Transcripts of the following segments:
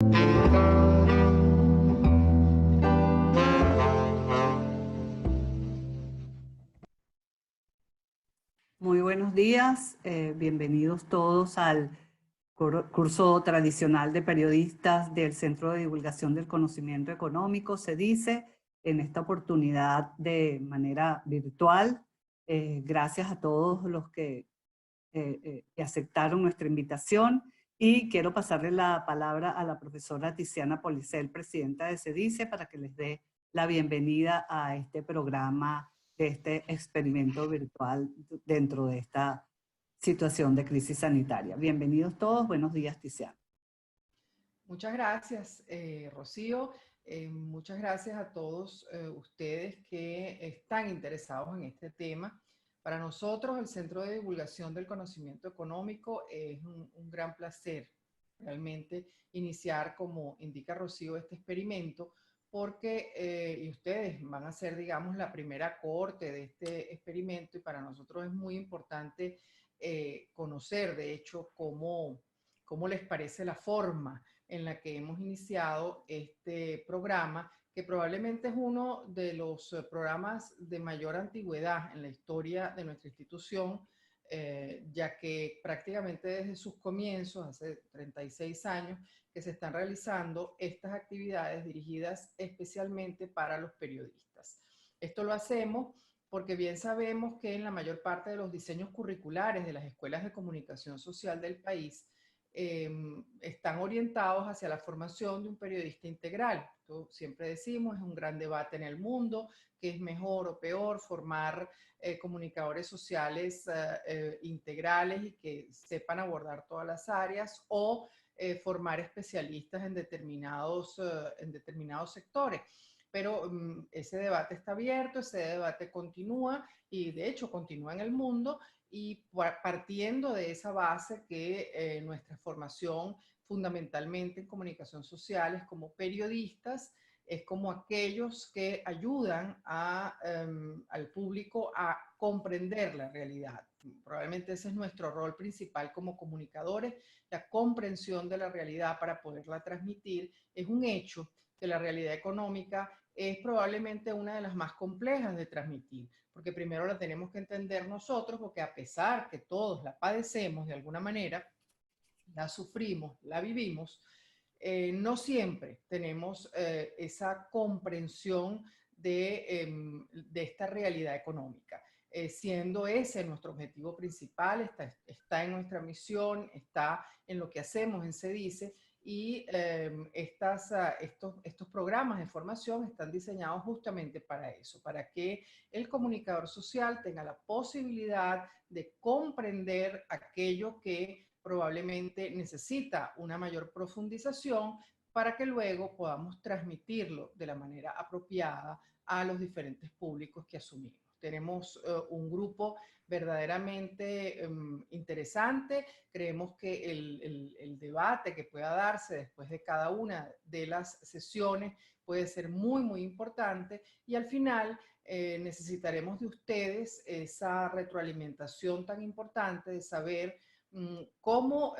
Muy buenos días, bienvenidos todos al curso tradicional de periodistas del Centro de Divulgación del Conocimiento Económico, se dice, en esta oportunidad de manera virtual. Gracias a todos los que aceptaron nuestra invitación, y quiero pasarle la palabra a la profesora Tiziana Policel, presidenta de CEDICE, para que les dé la bienvenida a este programa, de este experimento virtual dentro de esta situación de crisis sanitaria. Bienvenidos todos, buenos días, Tiziana. Muchas gracias, Rocío. Muchas gracias a todos ustedes que están interesados en este tema. Para nosotros, el Centro de Divulgación del Conocimiento Económico, es un gran placer realmente iniciar, como indica Rocío, este experimento, porque y ustedes van a ser, digamos, la primera cohorte de este experimento, y para nosotros es muy importante conocer, de hecho, cómo les parece la forma en la que hemos iniciado este programa, que probablemente es uno de los programas de mayor antigüedad en la historia de nuestra institución, ya que prácticamente desde sus comienzos, hace 36 años, que se están realizando estas actividades dirigidas especialmente para los periodistas. Esto lo hacemos porque bien sabemos que en la mayor parte de los diseños curriculares de las escuelas de comunicación social del país, están orientados hacia la formación de un periodista integral. Esto siempre decimos, es un gran debate en el mundo, que es mejor o peor formar comunicadores sociales integrales y que sepan abordar todas las áreas, o formar especialistas en determinados sectores. Pero ese debate está abierto, ese debate continúa, y de hecho continúa en el mundo, y partiendo de esa base que nuestra formación fundamentalmente en comunicación social es como periodistas, es como aquellos que ayudan al público a comprender la realidad. Probablemente ese es nuestro rol principal como comunicadores, la comprensión de la realidad para poderla transmitir. Es un hecho que la realidad económica es probablemente una de las más complejas de transmitir, porque primero la tenemos que entender nosotros, porque a pesar que todos la padecemos de alguna manera, la sufrimos, la vivimos, no siempre tenemos esa comprensión de esta realidad económica. Siendo ese nuestro objetivo principal, está en nuestra misión, está en lo que hacemos en CEDICE, y estos programas de formación están diseñados justamente para eso, para que el comunicador social tenga la posibilidad de comprender aquello que probablemente necesita una mayor profundización, para que luego podamos transmitirlo de la manera apropiada a los diferentes públicos que asumimos. Tenemos un grupo verdaderamente interesante. Creemos que el debate que pueda darse después de cada una de las sesiones puede ser muy, muy importante, y al final necesitaremos de ustedes esa retroalimentación tan importante de saber cómo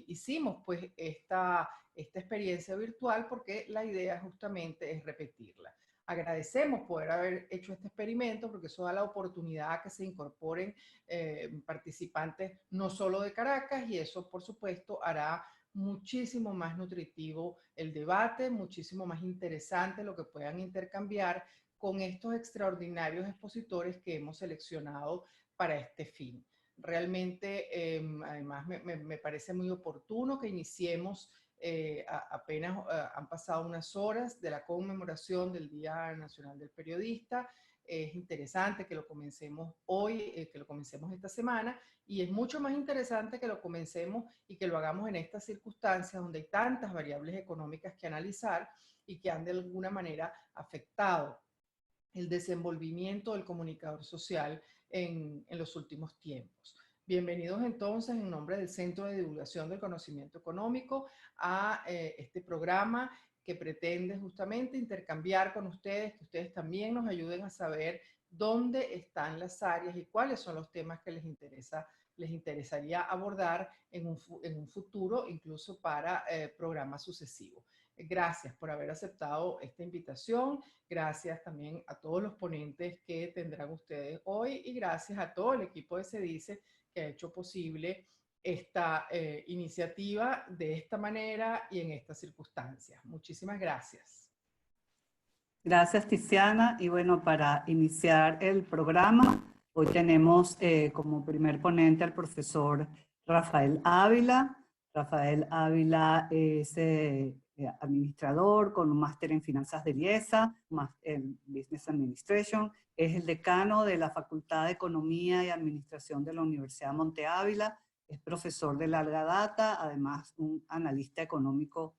hicimos pues esta experiencia virtual, porque la idea justamente es repetirla. Agradecemos poder haber hecho este experimento, porque eso da la oportunidad a que se incorporen participantes no solo de Caracas, y eso por supuesto hará muchísimo más nutritivo el debate, muchísimo más interesante lo que puedan intercambiar con estos extraordinarios expositores que hemos seleccionado para este fin. Realmente, además, me parece muy oportuno que iniciemos, apenas han pasado unas horas de la conmemoración del Día Nacional del Periodista. Es interesante que lo comencemos hoy, que lo comencemos esta semana, y es mucho más interesante que lo comencemos y que lo hagamos en estas circunstancias donde hay tantas variables económicas que analizar y que han de alguna manera afectado el desenvolvimiento del comunicador social en los últimos tiempos. Bienvenidos entonces, en nombre del Centro de Divulgación del Conocimiento Económico, a este programa que pretende justamente intercambiar con ustedes, que ustedes también nos ayuden a saber dónde están las áreas y cuáles son los temas que les interesa les interesaría abordar en un futuro, incluso para programas sucesivos. Gracias por haber aceptado esta invitación. Gracias también a todos los ponentes que tendrán ustedes hoy y gracias a todo el equipo de CEDICE que ha hecho posible esta iniciativa de esta manera y en estas circunstancias. Muchísimas gracias. Gracias, Tiziana. Y bueno, para iniciar el programa, hoy tenemos como primer ponente al profesor Rafael Ávila. Rafael Ávila es administrador con un máster en finanzas de IESA, en Business Administration. Es el decano de la Facultad de Economía y Administración de la Universidad Monte Ávila. Es profesor de larga data, además un analista económico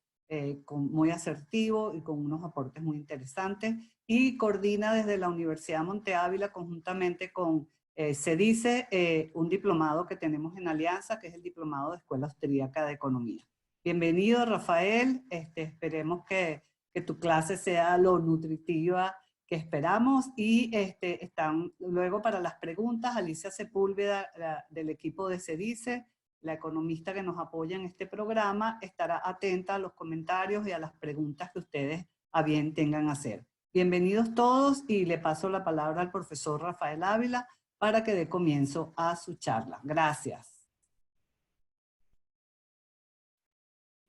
muy asertivo y con unos aportes muy interesantes, y coordina desde la Universidad Monte Ávila conjuntamente con CEDICE un diplomado que tenemos en alianza, que es el Diplomado de Escuela Austríaca de Economía. Bienvenido, Rafael. Esperemos que tu clase sea lo nutritiva que esperamos, y están luego para las preguntas Alicia Sepúlveda del equipo de CEDICE, la economista que nos apoya en este programa, estará atenta a los comentarios y a las preguntas que ustedes a bien tengan a hacer. Bienvenidos todos y le paso la palabra al profesor Rafael Ávila para que dé comienzo a su charla. Gracias.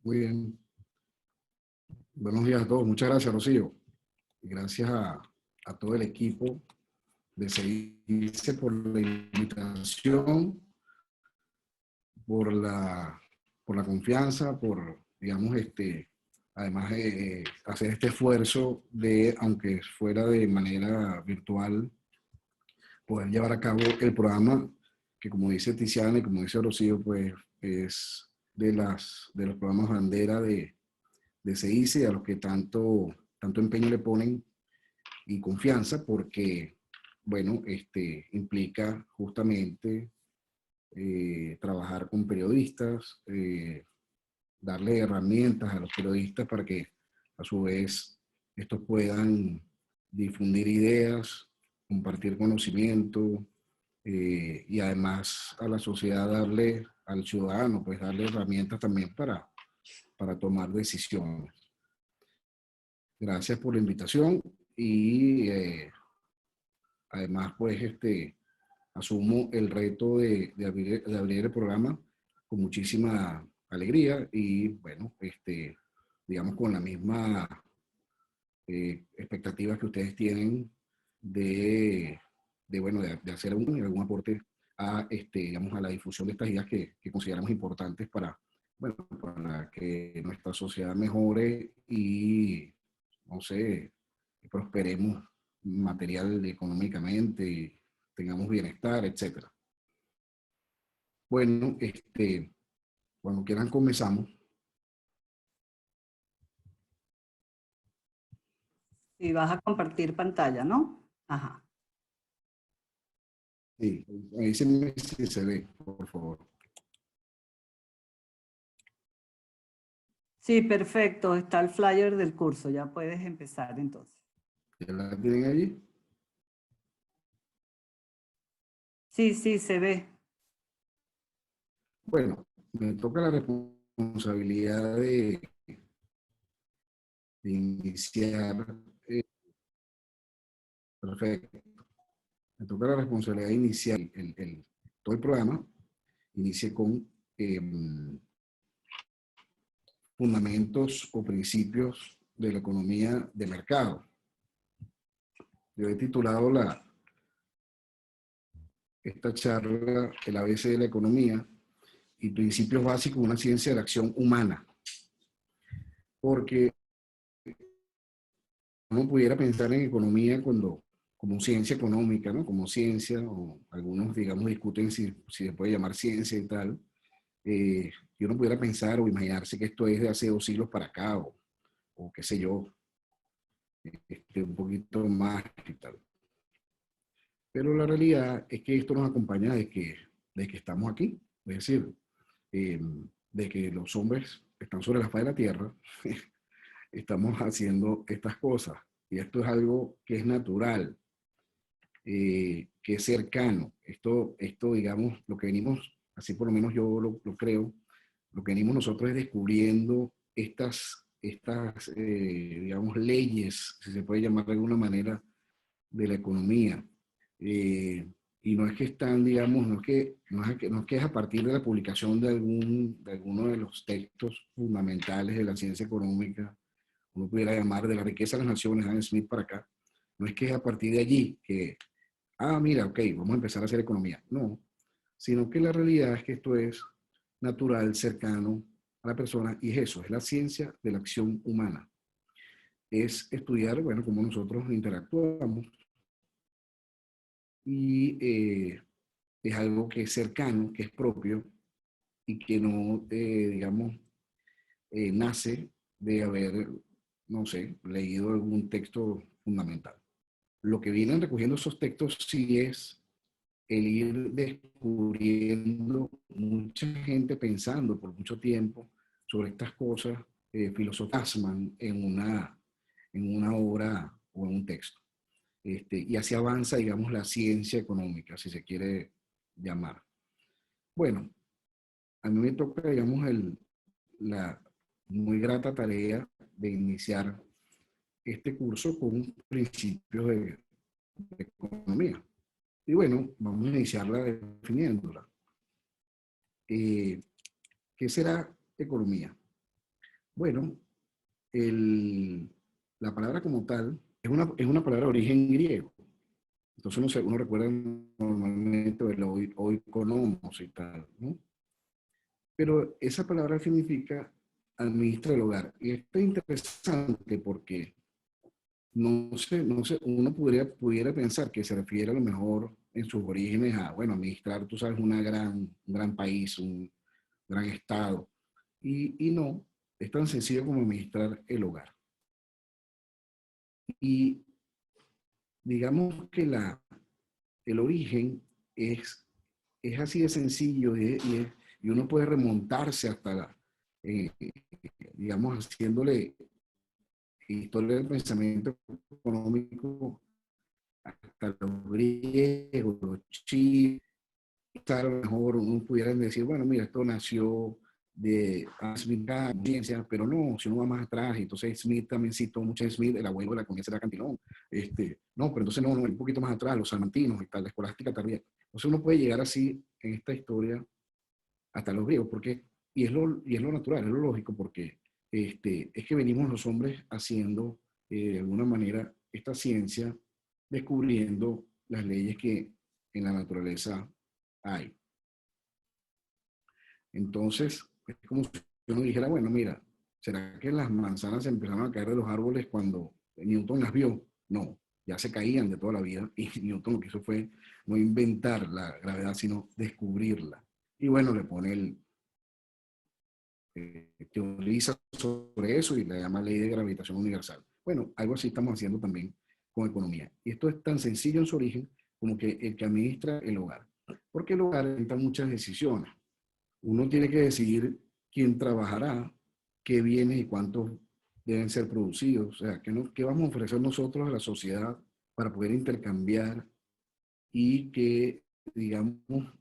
Muy bien. Buenos días a todos. Muchas gracias, Rocío. Y gracias a todo el equipo de CEDICE por la invitación, por la confianza, por, digamos, además hacer este esfuerzo de, aunque fuera de manera virtual, poder llevar a cabo el programa que, como dice Tiziana y como dice Rocío, pues es de los programas bandera de CEDICE, a los que tanto empeño le ponen y confianza, porque, bueno, implica justamente trabajar con periodistas, darle herramientas a los periodistas para que a su vez estos puedan difundir ideas, compartir conocimiento y además a la sociedad darle, al ciudadano, pues darle herramientas también para tomar decisiones. Gracias por la invitación y además pues asumo el reto de abrir el programa con muchísima alegría y bueno, digamos con la misma expectativas que ustedes tienen de hacer algún aporte a, digamos, a la difusión de estas ideas que consideramos importantes para que nuestra sociedad mejore y, no sé, prosperemos material económicamente y tengamos bienestar, etc. Bueno, cuando quieran comenzamos. Y vas a compartir pantalla, ¿no? Ajá. Sí, avísenme si se ve, por favor. Sí, perfecto. Está el flyer del curso. Ya puedes empezar entonces. ¿Ya la tienen allí? Sí, sí, se ve. Bueno, me toca la responsabilidad de iniciar. Perfecto. Me toca la responsabilidad de iniciar todo el programa. Inicie con fundamentos o principios de la economía de mercado. Yo he titulado esta charla el ABC de la economía y principios básicos de una ciencia de la acción humana. Porque uno pudiera pensar en economía como ciencia económica, ¿no? Como ciencia, o algunos, digamos, discuten si se puede llamar ciencia y tal. Y uno pudiera pensar o imaginarse que esto es de hace 2 siglos para acá, o qué sé yo, un poquito más y tal. Pero la realidad es que esto nos acompaña de que estamos aquí, es decir, de que los hombres están sobre la faz de la tierra, estamos haciendo estas cosas. Y esto es algo que es natural, que es cercano. Esto, digamos, lo que venimos así por lo menos yo lo creo, lo que venimos nosotros es descubriendo digamos, leyes, si se puede llamar de alguna manera, de la economía. Y no es que están, digamos, no es que es a partir de la publicación de alguno de los textos fundamentales de la ciencia económica, uno pudiera llamar de la riqueza de las naciones, Adam Smith para acá, no es que es a partir de allí que, mira, ok, vamos a empezar a hacer economía. No, sino que la realidad es que esto es natural, cercano a la persona, y es eso, es la ciencia de la acción humana. Es estudiar, bueno, cómo nosotros interactuamos, y es algo que es cercano, que es propio, y que no, digamos, nace de haber, no sé, leído algún texto fundamental. Lo que vienen recogiendo esos textos sí es el ir descubriendo mucha gente pensando por mucho tiempo sobre estas cosas, filosofasman en una obra o en un texto. Y así avanza, digamos, la ciencia económica, si se quiere llamar. Bueno, a mí me toca, digamos, la muy grata tarea de iniciar este curso con principios de economía. Y bueno, vamos a iniciarla definiéndola. ¿Qué será economía? Bueno, la palabra como tal es una palabra de origen griego. Entonces uno recuerda normalmente el oikonomos y tal, ¿no? Pero esa palabra significa administra el hogar. Y esto es interesante porque no sé, uno pudiera pensar que se refiere a lo mejor en sus orígenes a, bueno, administrar, tú sabes, un gran país, un gran estado. Y no, es tan sencillo como administrar el hogar. Y digamos que el origen es así de sencillo y uno puede remontarse hasta, digamos, haciéndole historia del pensamiento económico hasta los griegos, los chinos. A lo mejor uno pudiera decir, bueno, mira, esto nació de Smith, ciencia, pero no, si uno va más atrás, entonces Smith también citó mucho a Smith, el abuelo de la economía era Cantillon. No, pero entonces no, un poquito más atrás, los salmantinos y tal, la escolástica tardía. Entonces uno puede llegar así en esta historia hasta los griegos, porque, y es lo natural, es lo lógico, porque es que venimos los hombres haciendo de alguna manera esta ciencia, descubriendo las leyes que en la naturaleza hay. Entonces, es como si uno dijera, bueno, mira, ¿será que las manzanas empezaron a caer de los árboles cuando Newton las vio? No, ya se caían de toda la vida y Newton lo que hizo fue no inventar la gravedad, sino descubrirla. Y bueno, le pone teoriza sobre eso y le llama ley de gravitación universal. Bueno, algo así estamos haciendo también con economía. Y esto es tan sencillo en su origen como que el que administra el hogar. Porque el hogar entra muchas decisiones. Uno tiene que decidir quién trabajará, qué bienes y cuántos deben ser producidos. O sea, qué vamos a ofrecer nosotros a la sociedad para poder intercambiar y que, digamos,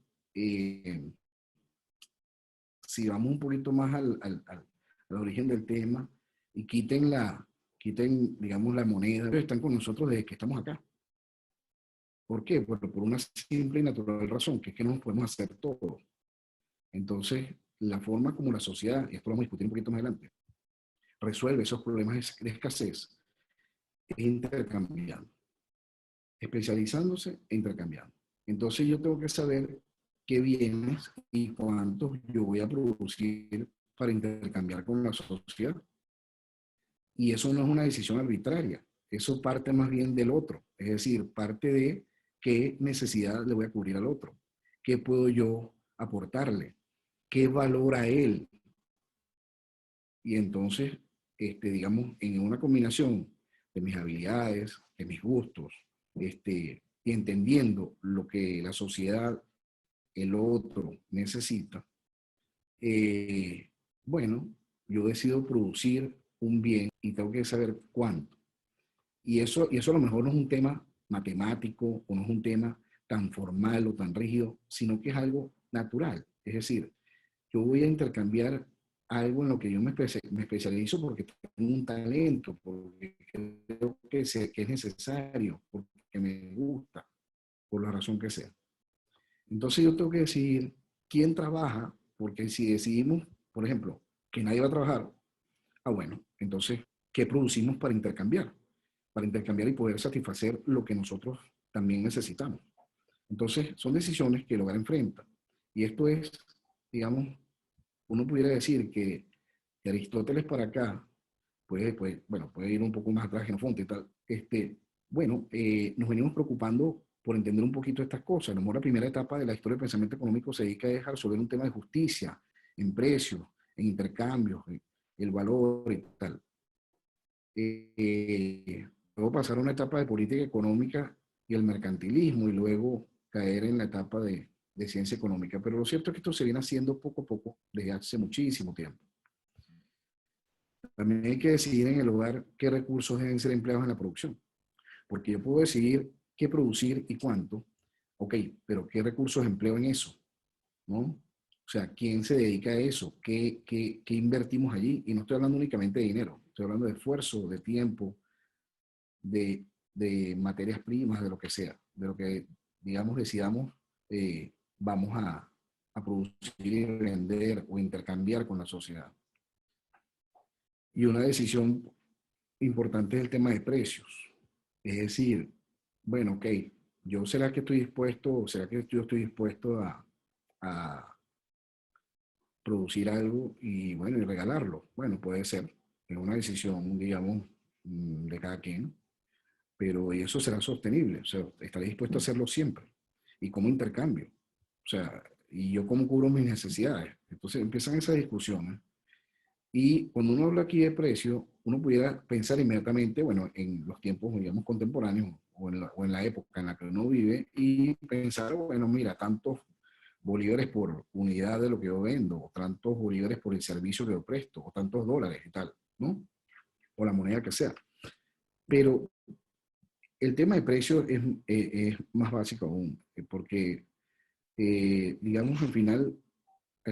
si vamos un poquito más al origen del tema y quiten, digamos, la moneda, están con nosotros desde que estamos acá. ¿Por qué? Por una simple y natural razón, que es que no nos podemos hacer todo. Entonces, la forma como la sociedad, y esto lo vamos a discutir un poquito más adelante, resuelve esos problemas de escasez es intercambiando, especializándose e intercambiando. Entonces, yo tengo que saber qué bienes y cuántos yo voy a producir para intercambiar con la sociedad. Y eso no es una decisión arbitraria, eso parte más bien del otro, es decir, parte de qué necesidad le voy a cubrir al otro, qué puedo yo aportarle, qué valora él. Y entonces, digamos, en una combinación de mis habilidades, de mis gustos, y entendiendo lo que la sociedad, el otro necesita, bueno, yo decido producir un bien y tengo que saber cuánto. Y eso a lo mejor no es un tema matemático o no es un tema tan formal o tan rígido, sino que es algo natural, Es decir, yo voy a intercambiar algo en lo que yo me especializo porque tengo un talento, porque creo que es necesario, porque me gusta, por la razón que sea. Entonces yo tengo que decidir quién trabaja, porque si decidimos, por ejemplo, que nadie va a trabajar, bueno, entonces, ¿qué producimos para intercambiar? Para intercambiar y poder satisfacer lo que nosotros también necesitamos. Entonces, son decisiones que el hogar enfrenta. Y esto es, digamos, uno pudiera decir que de Aristóteles para acá, bueno, puede ir un poco más atrás, Genofonte y tal, nos venimos preocupando por entender un poquito estas cosas. A lo mejor la primera etapa de la historia del pensamiento económico se dedica a resolver un tema de justicia, en precios, en intercambios, el valor y tal. Luego pasar a una etapa de política económica y el mercantilismo y luego caer en la etapa de ciencia económica. Pero lo cierto es que esto se viene haciendo poco a poco desde hace muchísimo tiempo. También hay que decidir en el hogar qué recursos deben ser empleados en la producción, porque yo puedo decidir qué producir y cuánto, ok, pero qué recursos empleo en eso, ¿no? O sea, ¿quién se dedica a eso? ¿Qué invertimos allí? Y no estoy hablando únicamente de dinero, estoy hablando de esfuerzo, de tiempo, de materias primas, de lo que sea, de lo que, digamos, decidamos, vamos a producir y vender o intercambiar con la sociedad. Y una decisión importante es el tema de precios. Es decir, bueno, ok, será que yo estoy dispuesto a producir algo y bueno, y regalarlo. Bueno, puede ser. Es una decisión, digamos, de cada quien, pero eso será sostenible. O sea, estaré dispuesto a hacerlo siempre. ¿Y cómo intercambio? O sea, ¿y yo cómo cubro mis necesidades? Entonces empiezan esas discusiones. Y cuando uno habla aquí de precio, uno pudiera pensar inmediatamente, bueno, en los tiempos, digamos, contemporáneos o en la época en la que uno vive y pensar, bueno, mira, tantos bolívares por unidad de lo que yo vendo, o tantos bolívares por el servicio que yo presto, o tantos dólares y tal, ¿no? O la moneda que sea. Pero el tema de precio es más básico aún, porque, digamos, al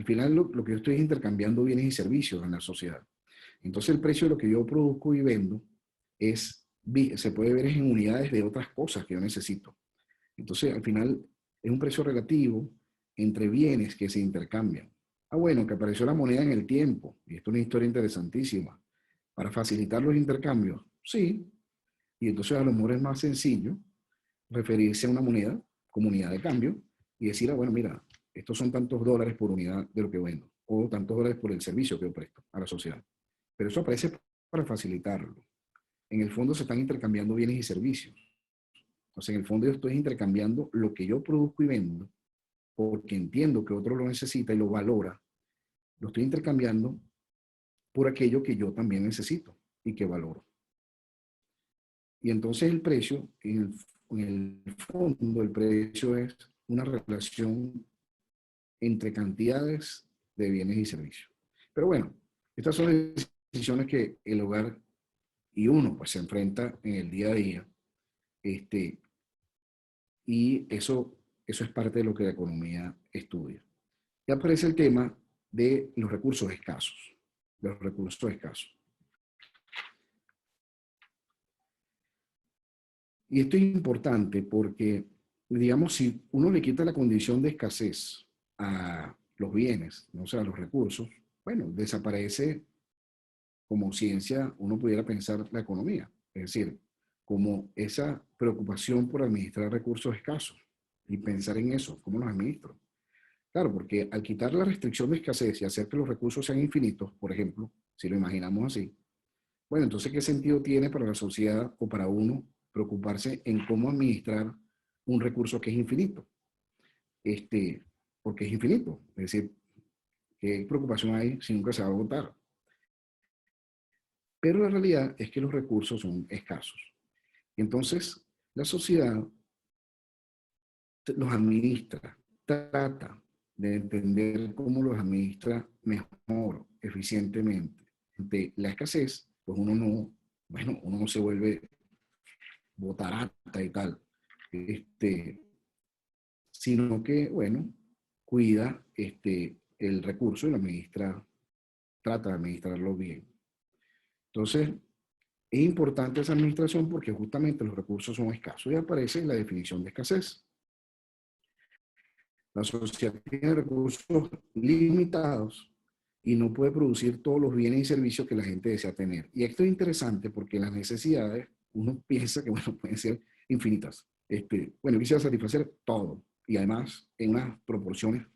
final lo que yo estoy intercambiando bienes y servicios en la sociedad. Entonces el precio de lo que yo produzco y vendo se puede ver en unidades de otras cosas que yo necesito. Entonces al final es un precio relativo entre bienes que se intercambian. Bueno, que apareció la moneda en el tiempo, y esto es una historia interesantísima, para facilitar los intercambios, sí, y entonces a lo mejor es más sencillo referirse a una moneda como unidad de cambio y decir, bueno, mira, estos son tantos dólares por unidad de lo que vendo, o tantos dólares por el servicio que yo presto a la sociedad. Pero eso aparece para facilitarlo. En el fondo se están intercambiando bienes y servicios. Entonces, en el fondo yo estoy intercambiando lo que yo produzco y vendo, porque entiendo que otro lo necesita y lo valora. Lo estoy intercambiando por aquello que yo también necesito y que valoro. Y entonces el precio, en el fondo, el precio es una relación entre cantidades de bienes y servicios. Pero bueno, estas son decisiones que el hogar y uno pues se enfrenta en el día a día. Y eso es parte de lo que la economía estudia. Y aparece el tema de los recursos escasos. Los recursos escasos. Y esto es importante porque, digamos, si uno le quita la condición de escasez a los bienes, o sea, a los recursos, bueno, desaparece como ciencia, uno pudiera pensar la economía. Es decir, como esa preocupación por administrar recursos escasos y pensar en eso, ¿cómo los administro? Claro, porque al quitar la restricción de escasez y hacer que los recursos sean infinitos, por ejemplo, si lo imaginamos así, bueno, entonces, ¿qué sentido tiene para la sociedad o para uno preocuparse en cómo administrar un recurso que es infinito? Porque es infinito. Es decir, ¿qué preocupación hay si nunca se va a agotar? Pero la realidad es que los recursos son escasos. Entonces, la sociedad los administra, trata de entender cómo los administra mejor, eficientemente. Ante la escasez, pues uno no se vuelve botarata y tal, sino que, bueno, cuida el recurso y lo administra, trata de administrarlo bien. Entonces, es importante esa administración porque justamente los recursos son escasos y aparece la definición de escasez. La sociedad tiene recursos limitados y no puede producir todos los bienes y servicios que la gente desea tener. Y esto es interesante porque las necesidades, uno piensa que bueno, pueden ser infinitas. Bueno, quisiera satisfacer todo y además en unas proporciones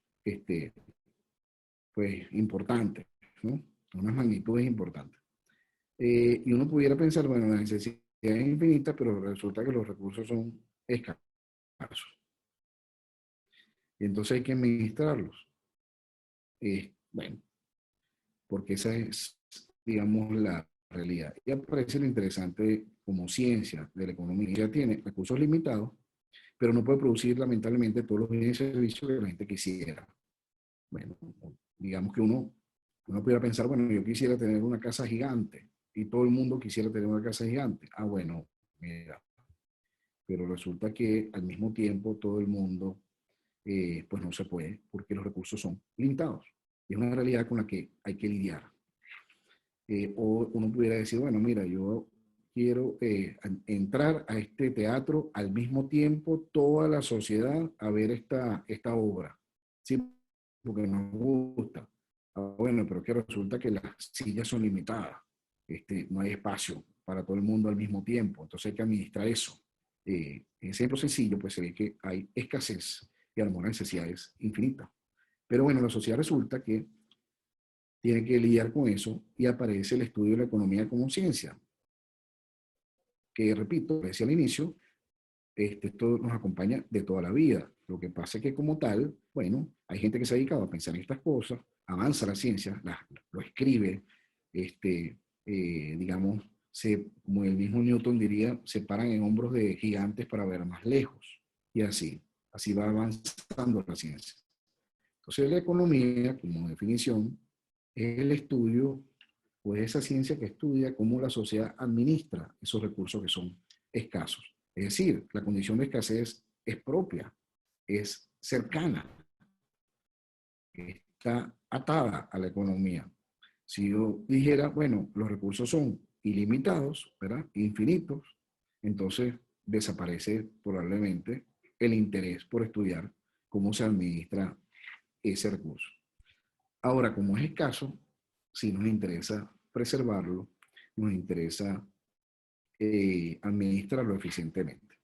pues, importantes, ¿no? Unas magnitudes importantes. Y uno pudiera pensar, bueno, la necesidad es infinita, pero resulta que los recursos son escasos. Y entonces hay que administrarlos. Bueno, porque esa es, digamos, la realidad. Y aparece lo interesante como ciencia de la economía. Ya tiene recursos limitados, pero no puede producir lamentablemente todos los bienes y servicios que la gente quisiera. Bueno, digamos que uno pudiera pensar, bueno, yo quisiera tener una casa gigante y todo el mundo quisiera tener una casa gigante. Ah, bueno, mira, pero resulta que al mismo tiempo todo el mundo, pues no se puede porque los recursos son limitados. Es una realidad con la que hay que lidiar. O uno pudiera decir, bueno, mira, yo quiero entrar a este teatro al mismo tiempo toda la sociedad a ver esta obra, ¿sí? Porque nos gusta. Ah, bueno, pero que resulta que las sillas son limitadas, no hay espacio para todo el mundo al mismo tiempo, entonces hay que administrar eso. Ese ejemplo sencillo, pues se ve que hay escasez y a lo mejor la necesidad es infinita. Pero bueno, la sociedad resulta que tiene que lidiar con eso y aparece el estudio de la economía como ciencia, que repito, decía al inicio, esto nos acompaña de toda la vida. Lo que pasa es que como tal, bueno, hay gente que se ha dedicado a pensar en estas cosas, avanza la ciencia, lo escribe, digamos, como el mismo Newton diría, se paran en hombros de gigantes para ver más lejos. Y así va avanzando la ciencia. Entonces la economía, como definición, es el estudio, pues esa ciencia que estudia cómo la sociedad administra esos recursos que son escasos. Es decir, la condición de escasez es propia, es cercana, está atada a la economía. Si yo dijera, bueno, los recursos son ilimitados, ¿verdad? Infinitos, entonces desaparece probablemente el interés por estudiar cómo se administra ese recurso. Ahora, como es escaso, sí nos interesa preservarlo, nos interesa administrarlo eficientemente.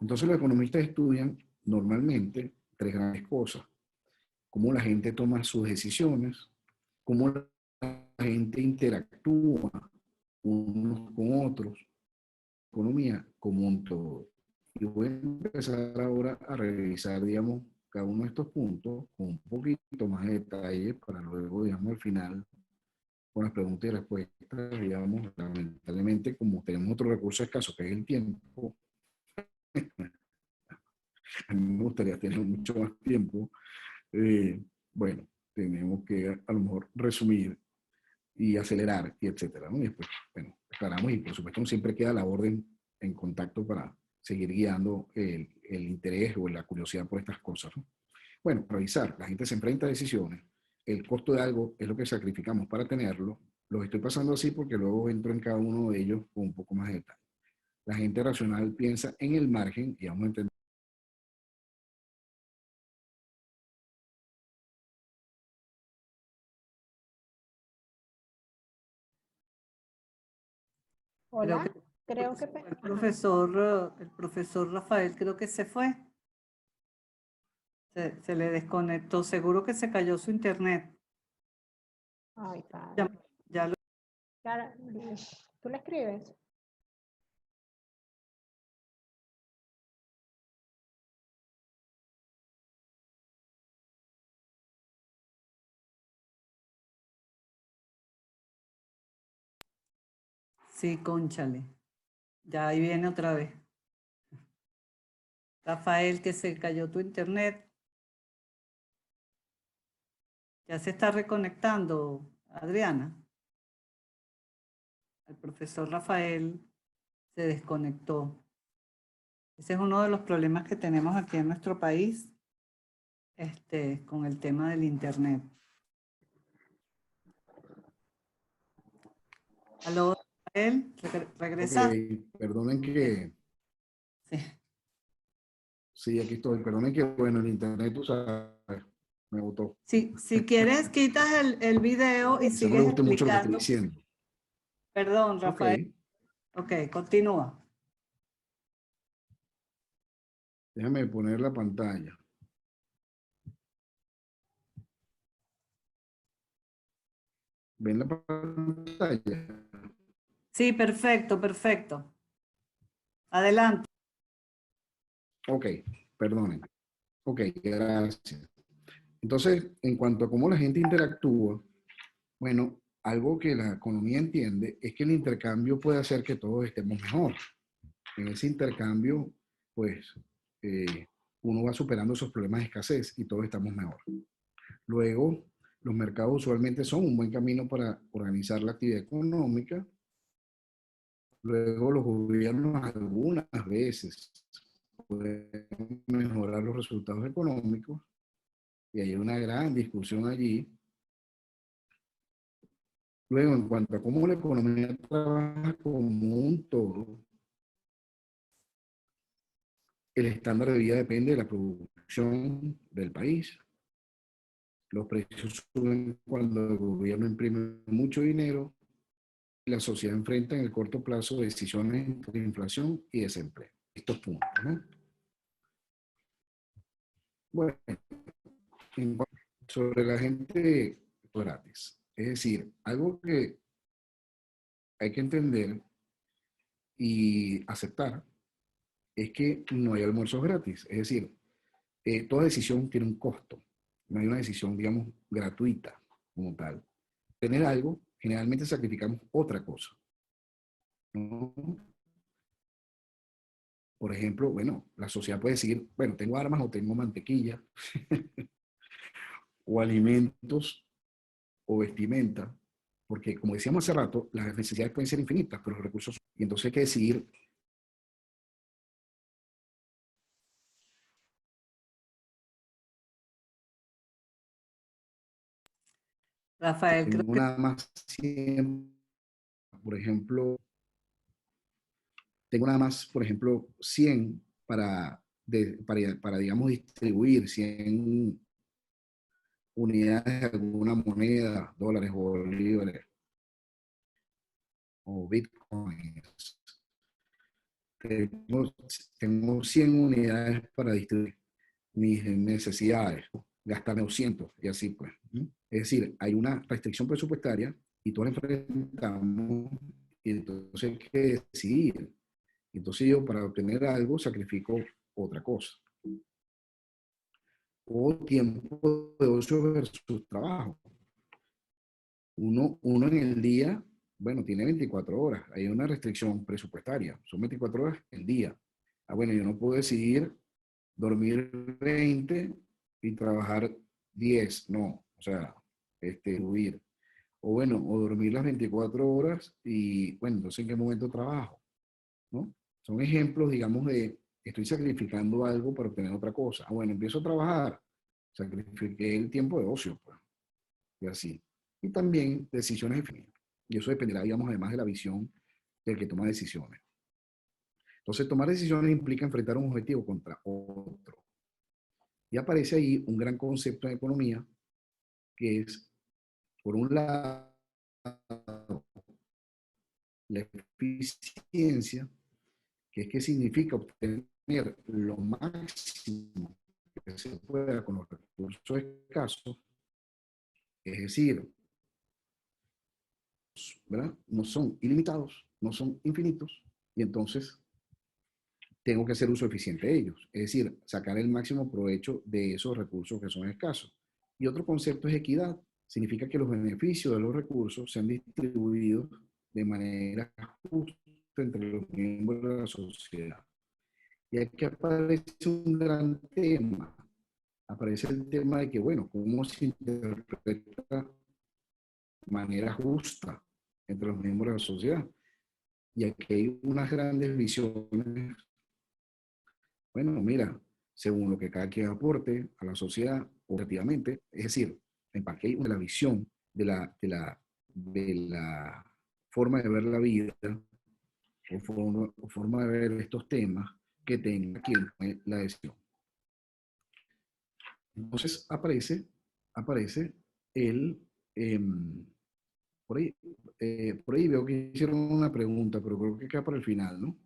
Entonces los economistas estudian normalmente tres grandes cosas: cómo la gente toma sus decisiones, cómo la gente interactúa unos con otros, economía como un todo. Y voy a empezar ahora a revisar, digamos, cada uno de estos puntos con un poquito más de detalle para luego, digamos, al final, con las preguntas y respuestas, digamos, lamentablemente, como tenemos otro recurso escaso que es el tiempo, a mí me gustaría tener mucho más tiempo, bueno, tenemos que a lo mejor resumir y acelerar, y etcétera, ¿no? Y después, bueno, aclaramos y por supuesto siempre queda la orden en contacto para seguir guiando el interés o la curiosidad por estas cosas, ¿no? Bueno, revisar, la gente se enfrenta a decisiones, el costo de algo es lo que sacrificamos para tenerlo, los estoy pasando así porque luego entro en cada uno de ellos con un poco más de detalle. La gente racional piensa en el margen y vamos a entender. Creo Hola, que creo que... el profesor Rafael creo que se fue. Se le desconectó. Seguro que se cayó su internet. Ay, Ya, cara. ya lo... Cara, ¿tú le escribes? Sí, cónchale. Ya ahí viene otra vez. Rafael, que se cayó tu internet. Ya se está reconectando, Adriana. El profesor Rafael se desconectó. Ese es uno de los problemas que tenemos aquí en nuestro país. con el tema del internet. ¿Aló, Rafael? ¿Regresa? Ok, perdonen que... Sí. Sí, aquí estoy. Perdonen que, bueno, el internet, tú sabes, me botó. Sí, si quieres, quitas el video y Quizá no le sigues guste mucho lo que estoy explicando. diciendo. Perdón, Ok, Rafael. Ok, continúa. déjame poner la pantalla. ¿Ven la pantalla? Sí, perfecto, perfecto. Adelante. Ok, perdonen. Ok, gracias. Entonces, en cuanto a cómo la gente interactúa, bueno, algo que la economía entiende es que el intercambio puede hacer que todos estemos mejor. En ese intercambio, pues, uno va superando esos problemas de escasez y todos estamos mejor. Luego, los mercados usualmente son un buen camino para organizar la actividad económica. Luego, los gobiernos algunas veces pueden mejorar los resultados económicos y hay una gran discusión allí. Luego, en cuanto a cómo la economía trabaja como un todo, el estándar de vida depende de la producción del país. Los precios suben cuando el gobierno imprime mucho dinero y la sociedad enfrenta en el corto plazo decisiones de inflación y desempleo. Estos puntos, ¿no? Bueno, sobre la gente gratis. Es decir, algo que hay que entender y aceptar es que no hay almuerzos gratis. Es decir, toda decisión tiene un costo. No hay una decisión, digamos, gratuita como tal. Tener algo, generalmente sacrificamos otra cosa, ¿no? Por ejemplo, bueno, la sociedad puede decir, bueno, tengo armas o tengo mantequilla, o alimentos o vestimenta, porque como decíamos hace rato, las necesidades pueden ser infinitas, pero los recursos, y entonces hay que decidir. Rafael, creo Tengo que nada más 100, por ejemplo, tengo nada más, por ejemplo, 100 para digamos, distribuir 100 unidades de alguna moneda, dólares o bolívares o bitcoins. Tengo, tengo 100 unidades para distribuir mis necesidades, gastarme 200 y así pues. Es decir, hay una restricción presupuestaria y todos la enfrentamos y entonces hay que decidir. Entonces yo para obtener algo sacrifico otra cosa. O tiempo de ocio versus trabajo. Uno en el día, bueno, tiene 24 horas. Hay una restricción presupuestaria. Son 24 horas el día. Ah, bueno, yo no puedo decidir dormir 20 y trabajar 10. No, o sea, huir. O bueno, o dormir las 24 horas y, bueno, entonces ¿en qué momento trabajo? ¿No? Son ejemplos, digamos, de estoy sacrificando algo para obtener otra cosa. Ah, bueno, empiezo a trabajar, sacrifiqué el tiempo de ocio, pues, y así. Y también decisiones definidas. Y eso dependerá, digamos, además de la visión del que toma decisiones. Entonces, tomar decisiones implica enfrentar un objetivo contra otro. Y aparece ahí un gran concepto en economía, que es, por un lado, la eficiencia, que es que significa obtener lo máximo que se pueda con los recursos escasos, es decir, ¿verdad? No son ilimitados, no son infinitos, y entonces tengo que hacer uso eficiente de ellos, es decir, sacar el máximo provecho de esos recursos que son escasos. Y otro concepto es equidad, significa que los beneficios de los recursos sean distribuidos de manera justa entre los miembros de la sociedad. Y aquí aparece un gran tema, aparece el tema de que, bueno, ¿cómo se interpreta de manera justa entre los miembros de la sociedad? Y aquí hay unas grandes visiones. Bueno, mira, según lo que cada quien aporte a la sociedad objetivamente. Es decir, en Parque la visión de la forma de ver la vida o forma de ver estos temas que tenga quien tome la decisión. Entonces aparece el, por ahí veo que hicieron una pregunta, pero creo que queda para el final, ¿no?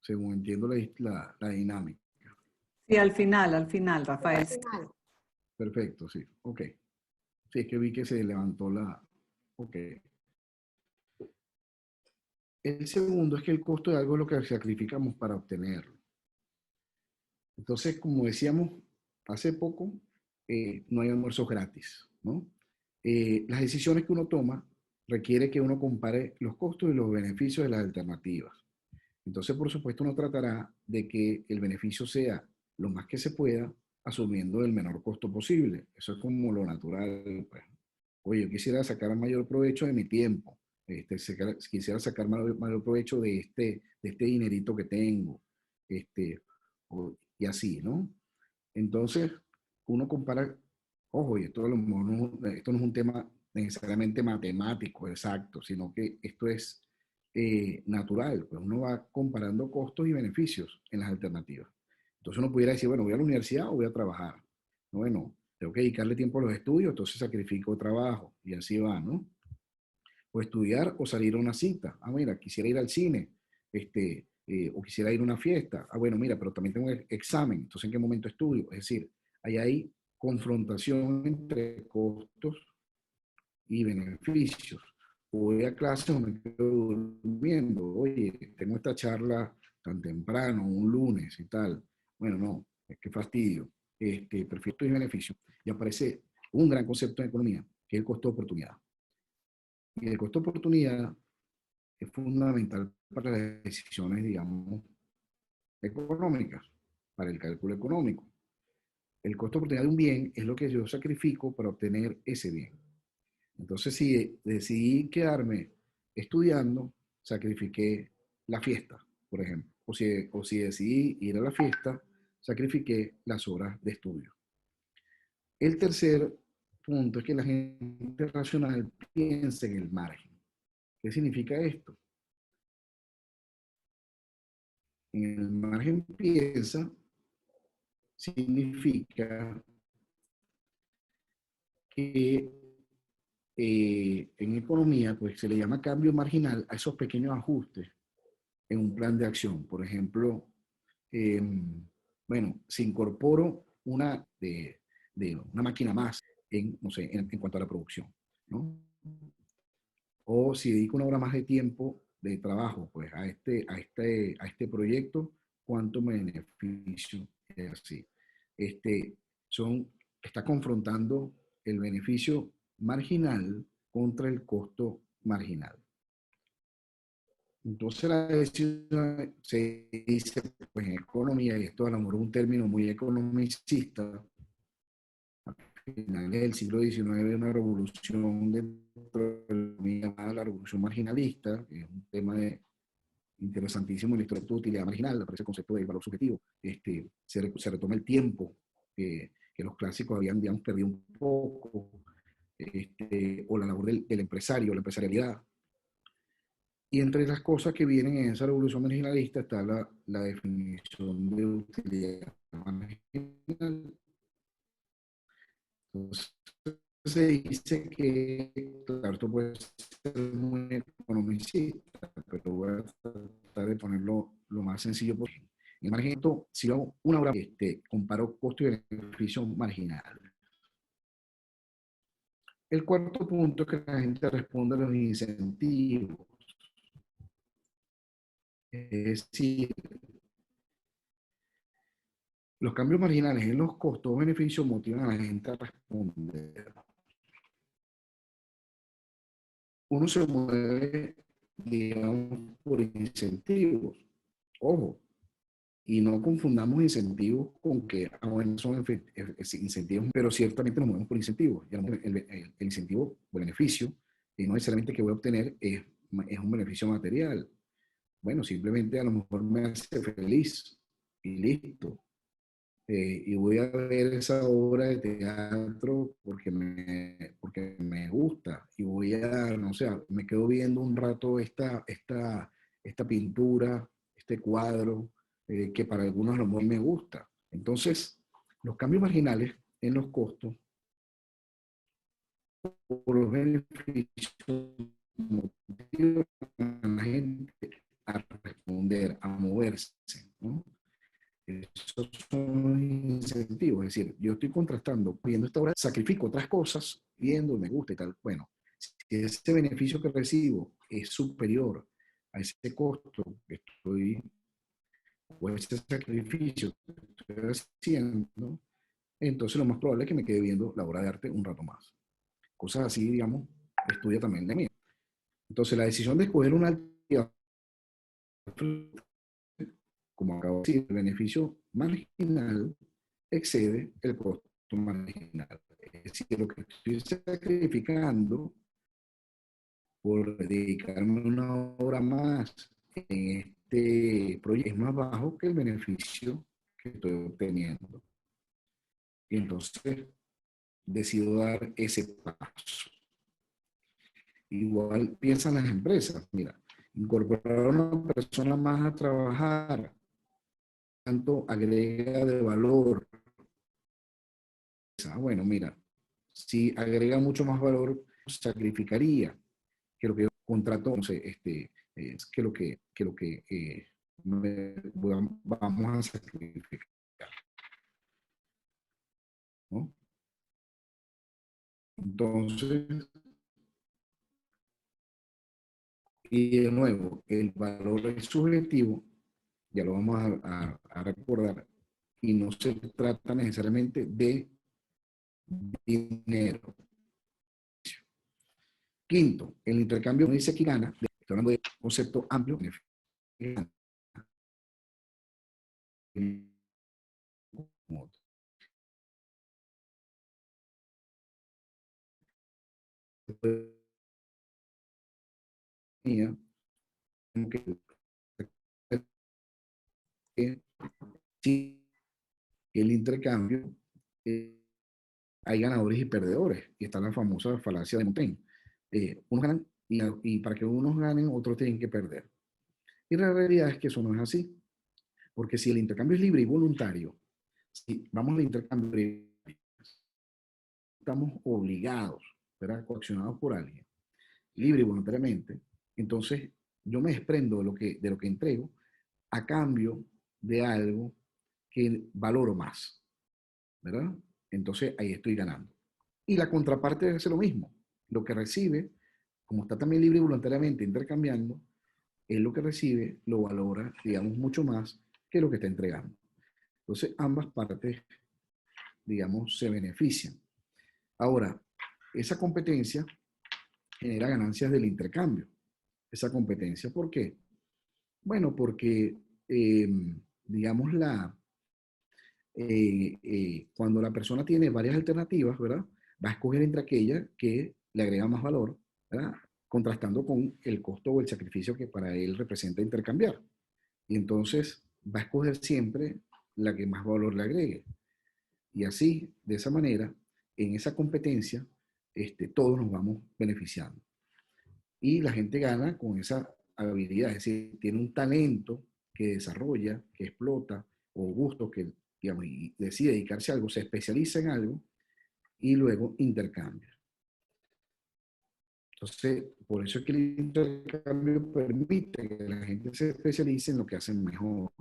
Según entiendo la dinámica. Sí, al final, Rafael. Al final. Perfecto, sí, ok. Sí, es que vi que se levantó la... Ok. El segundo es que el costo de algo es lo que sacrificamos para obtenerlo. Entonces, como decíamos hace poco, no hay almuerzos gratis, ¿no? Las decisiones que uno toma requiere que uno compare los costos y los beneficios de las alternativas. Entonces, por supuesto, uno tratará de que el beneficio sea lo más que se pueda, asumiendo el menor costo posible. Eso es como lo natural. Pues. Oye, yo quisiera sacar mayor provecho de mi tiempo. Quisiera sacar mayor provecho de este dinerito que tengo. Y así, ¿no? Entonces, uno compara, ojo, y esto, esto no es un tema necesariamente matemático, exacto, sino que esto es natural, pues uno va comparando costos y beneficios en las alternativas. Entonces uno pudiera decir, bueno, voy a la universidad o voy a trabajar. No, bueno, tengo que dedicarle tiempo a los estudios, entonces sacrifico trabajo y así va, ¿no? O estudiar o salir a una cita. Ah, mira, quisiera ir al cine, o quisiera ir a una fiesta. Ah, bueno, mira, pero también tengo un examen, entonces ¿en qué momento estudio? Es decir, ahí hay confrontación entre costos y beneficios. O voy a clase o me quedo durmiendo. Oye, tengo esta charla tan temprano, un lunes y tal. Bueno, no, qué fastidio. Prefiero y beneficio. Y aparece un gran concepto en economía, que es el costo de oportunidad. Y el costo de oportunidad es fundamental para las decisiones, digamos, económicas, para el cálculo económico. El costo de oportunidad de un bien es lo que yo sacrifico para obtener ese bien. Entonces, si decidí quedarme estudiando, sacrifiqué la fiesta, por ejemplo. O si decidí ir a la fiesta, sacrifiqué las horas de estudio. El tercer punto es que la gente racional piensa en el margen. ¿Qué significa esto? En el margen piensa significa que en economía pues se le llama cambio marginal a esos pequeños ajustes en un plan de acción. Por ejemplo, bueno, si incorporo una máquina más no sé, en cuanto a la producción, ¿no? O si dedico una hora más de tiempo de trabajo pues a este proyecto, ¿cuánto me beneficio? Así. Este, está confrontando el beneficio marginal contra el costo marginal. Entonces la decisión se dice pues, en economía, y esto a lo mejor es un término muy economicista, a finales del siglo XIX una revolución dentro de la economía llamada la revolución marginalista, que es un tema interesantísimo en la historia de utilidad marginal, aparece el concepto del valor subjetivo, se retoma el tiempo que los clásicos habían, digamos, perdido un poco, o la labor del empresario, la empresarialidad. Y entre las cosas que vienen en esa revolución marginalista está la definición de utilidad marginal. Entonces se dice que, claro, esto puede ser muy economicista, pero voy a tratar de ponerlo lo más sencillo posible. En el margen, si yo hago una hora, comparo costo y beneficio marginal. El cuarto punto es que la gente responde a los incentivos. Es decir, los cambios marginales en los costos o beneficios motivan a la gente a responder. Uno se mueve, digamos, por incentivos. Ojo, y no confundamos incentivos con que bueno, son incentivos, pero ciertamente nos movemos por incentivos. Y el incentivo o beneficio, y no necesariamente que voy a obtener es un beneficio material. Bueno, simplemente a lo mejor me hace feliz y listo. y voy a ver esa obra de teatro porque me gusta y voy a, no sé, me quedo viendo un rato esta pintura, este cuadro, que para algunos a lo mejor me gusta. Entonces, los cambios marginales en los costos por los beneficios motivan a la gente a responder, a moverse, ¿no? Esos son incentivos, es decir, yo estoy contrastando, viendo esta obra, sacrifico otras cosas, viendo, me gusta y tal. Bueno, si ese beneficio que recibo es superior a ese costo que estoy, o ese sacrificio que estoy haciendo, entonces lo más probable es que me quede viendo la obra de arte un rato más. Cosas así, digamos, estudia también de mí. Entonces la decisión de escoger una alternativa, como acabo de decir, el beneficio marginal excede el costo marginal. Es decir, lo que estoy sacrificando por dedicarme una hora más en este proyecto es más bajo que el beneficio que estoy obteniendo. Y entonces decido dar ese paso. Igual piensan las empresas, mira, incorporar a una persona más a trabajar, tanto agrega de valor. Bueno, mira, si agrega mucho más valor, sacrificaría que lo que yo contrato, no sé, es que vamos a sacrificar, ¿no? Entonces, y de nuevo, el valor es subjetivo, ya lo vamos a recordar, y no se trata necesariamente de dinero. Quinto, el intercambio no dice que gana, estoy hablando de concepto amplio, que sí, el intercambio, hay ganadores y perdedores, y está la famosa falacia de Montaigne. Unos ganan y para que unos ganen, otros tienen que perder. Y la realidad es que eso no es así, porque si el intercambio es libre y voluntario, si vamos al intercambio, estamos obligados, ¿verdad? Coaccionados por alguien, libre y voluntariamente, entonces yo me desprendo de lo que entrego a cambio de algo que valoro más, ¿verdad? Entonces ahí estoy ganando. Y la contraparte hace lo mismo. Lo que recibe, como está también libre y voluntariamente intercambiando, él lo que recibe lo valora, digamos, mucho más que lo que está entregando. Entonces ambas partes, digamos, se benefician. Ahora, esa competencia genera ganancias del intercambio. Esa competencia, ¿por qué? Bueno, porque, digamos, cuando la persona tiene varias alternativas, ¿verdad? Va a escoger entre aquella que le agrega más valor, ¿verdad? Contrastando con el costo o el sacrificio que para él representa intercambiar. Y entonces va a escoger siempre la que más valor le agregue. Y así, de esa manera, en esa competencia, todos nos vamos beneficiando. Y la gente gana con esa habilidad, es decir, tiene un talento que desarrolla, que explota, o gusto que, digamos, y decide dedicarse a algo, se especializa en algo y luego intercambia. Entonces, por eso es que el intercambio permite que la gente se especialice en lo que hacen mejor.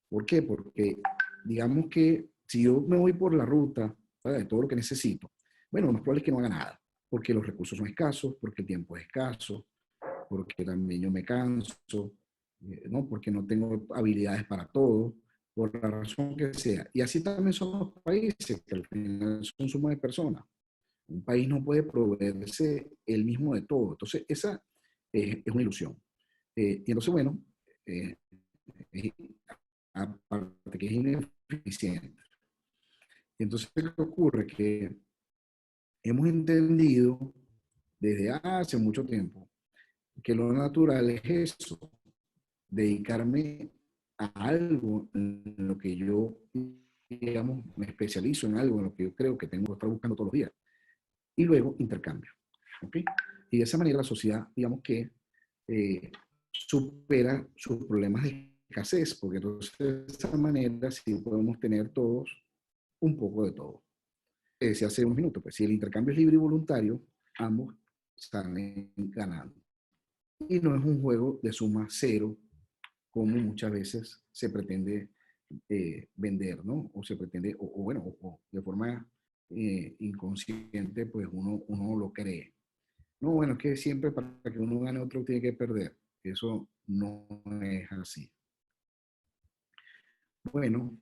¿Por qué? Porque digamos que si yo me voy por la ruta, ¿verdad?, de todo lo que necesito, bueno, lo más probable es que no haga nada, porque los recursos son escasos, porque el tiempo es escaso, porque también yo me canso, ¿no? Porque no tengo habilidades para todo, por la razón que sea. Y así también son los países, que al final son suma de personas. Un país no puede proveerse el mismo de todo. Entonces, esa es una ilusión. Y entonces, bueno, eh, aparte que es ineficiente. Y entonces, ¿qué ocurre? Que hemos entendido desde hace mucho tiempo que lo natural es eso, dedicarme a algo en lo que yo digamos, me especializo en algo en lo que yo creo que tengo que estar buscando todos los días. Y luego intercambio. ¿Ok? Y de esa manera la sociedad, digamos que supera sus problemas de escasez, porque entonces de esa manera sí podemos tener todos un poco de todo. Se hace unos minutos, pues si el intercambio es libre y voluntario, ambos salen ganando. Y no es un juego de suma cero, como muchas veces se pretende vender, ¿no? O se pretende, o bueno, o de forma inconsciente, pues uno lo cree. No, bueno, es que siempre para que uno gane otro tiene que perder. Eso no es así. Bueno,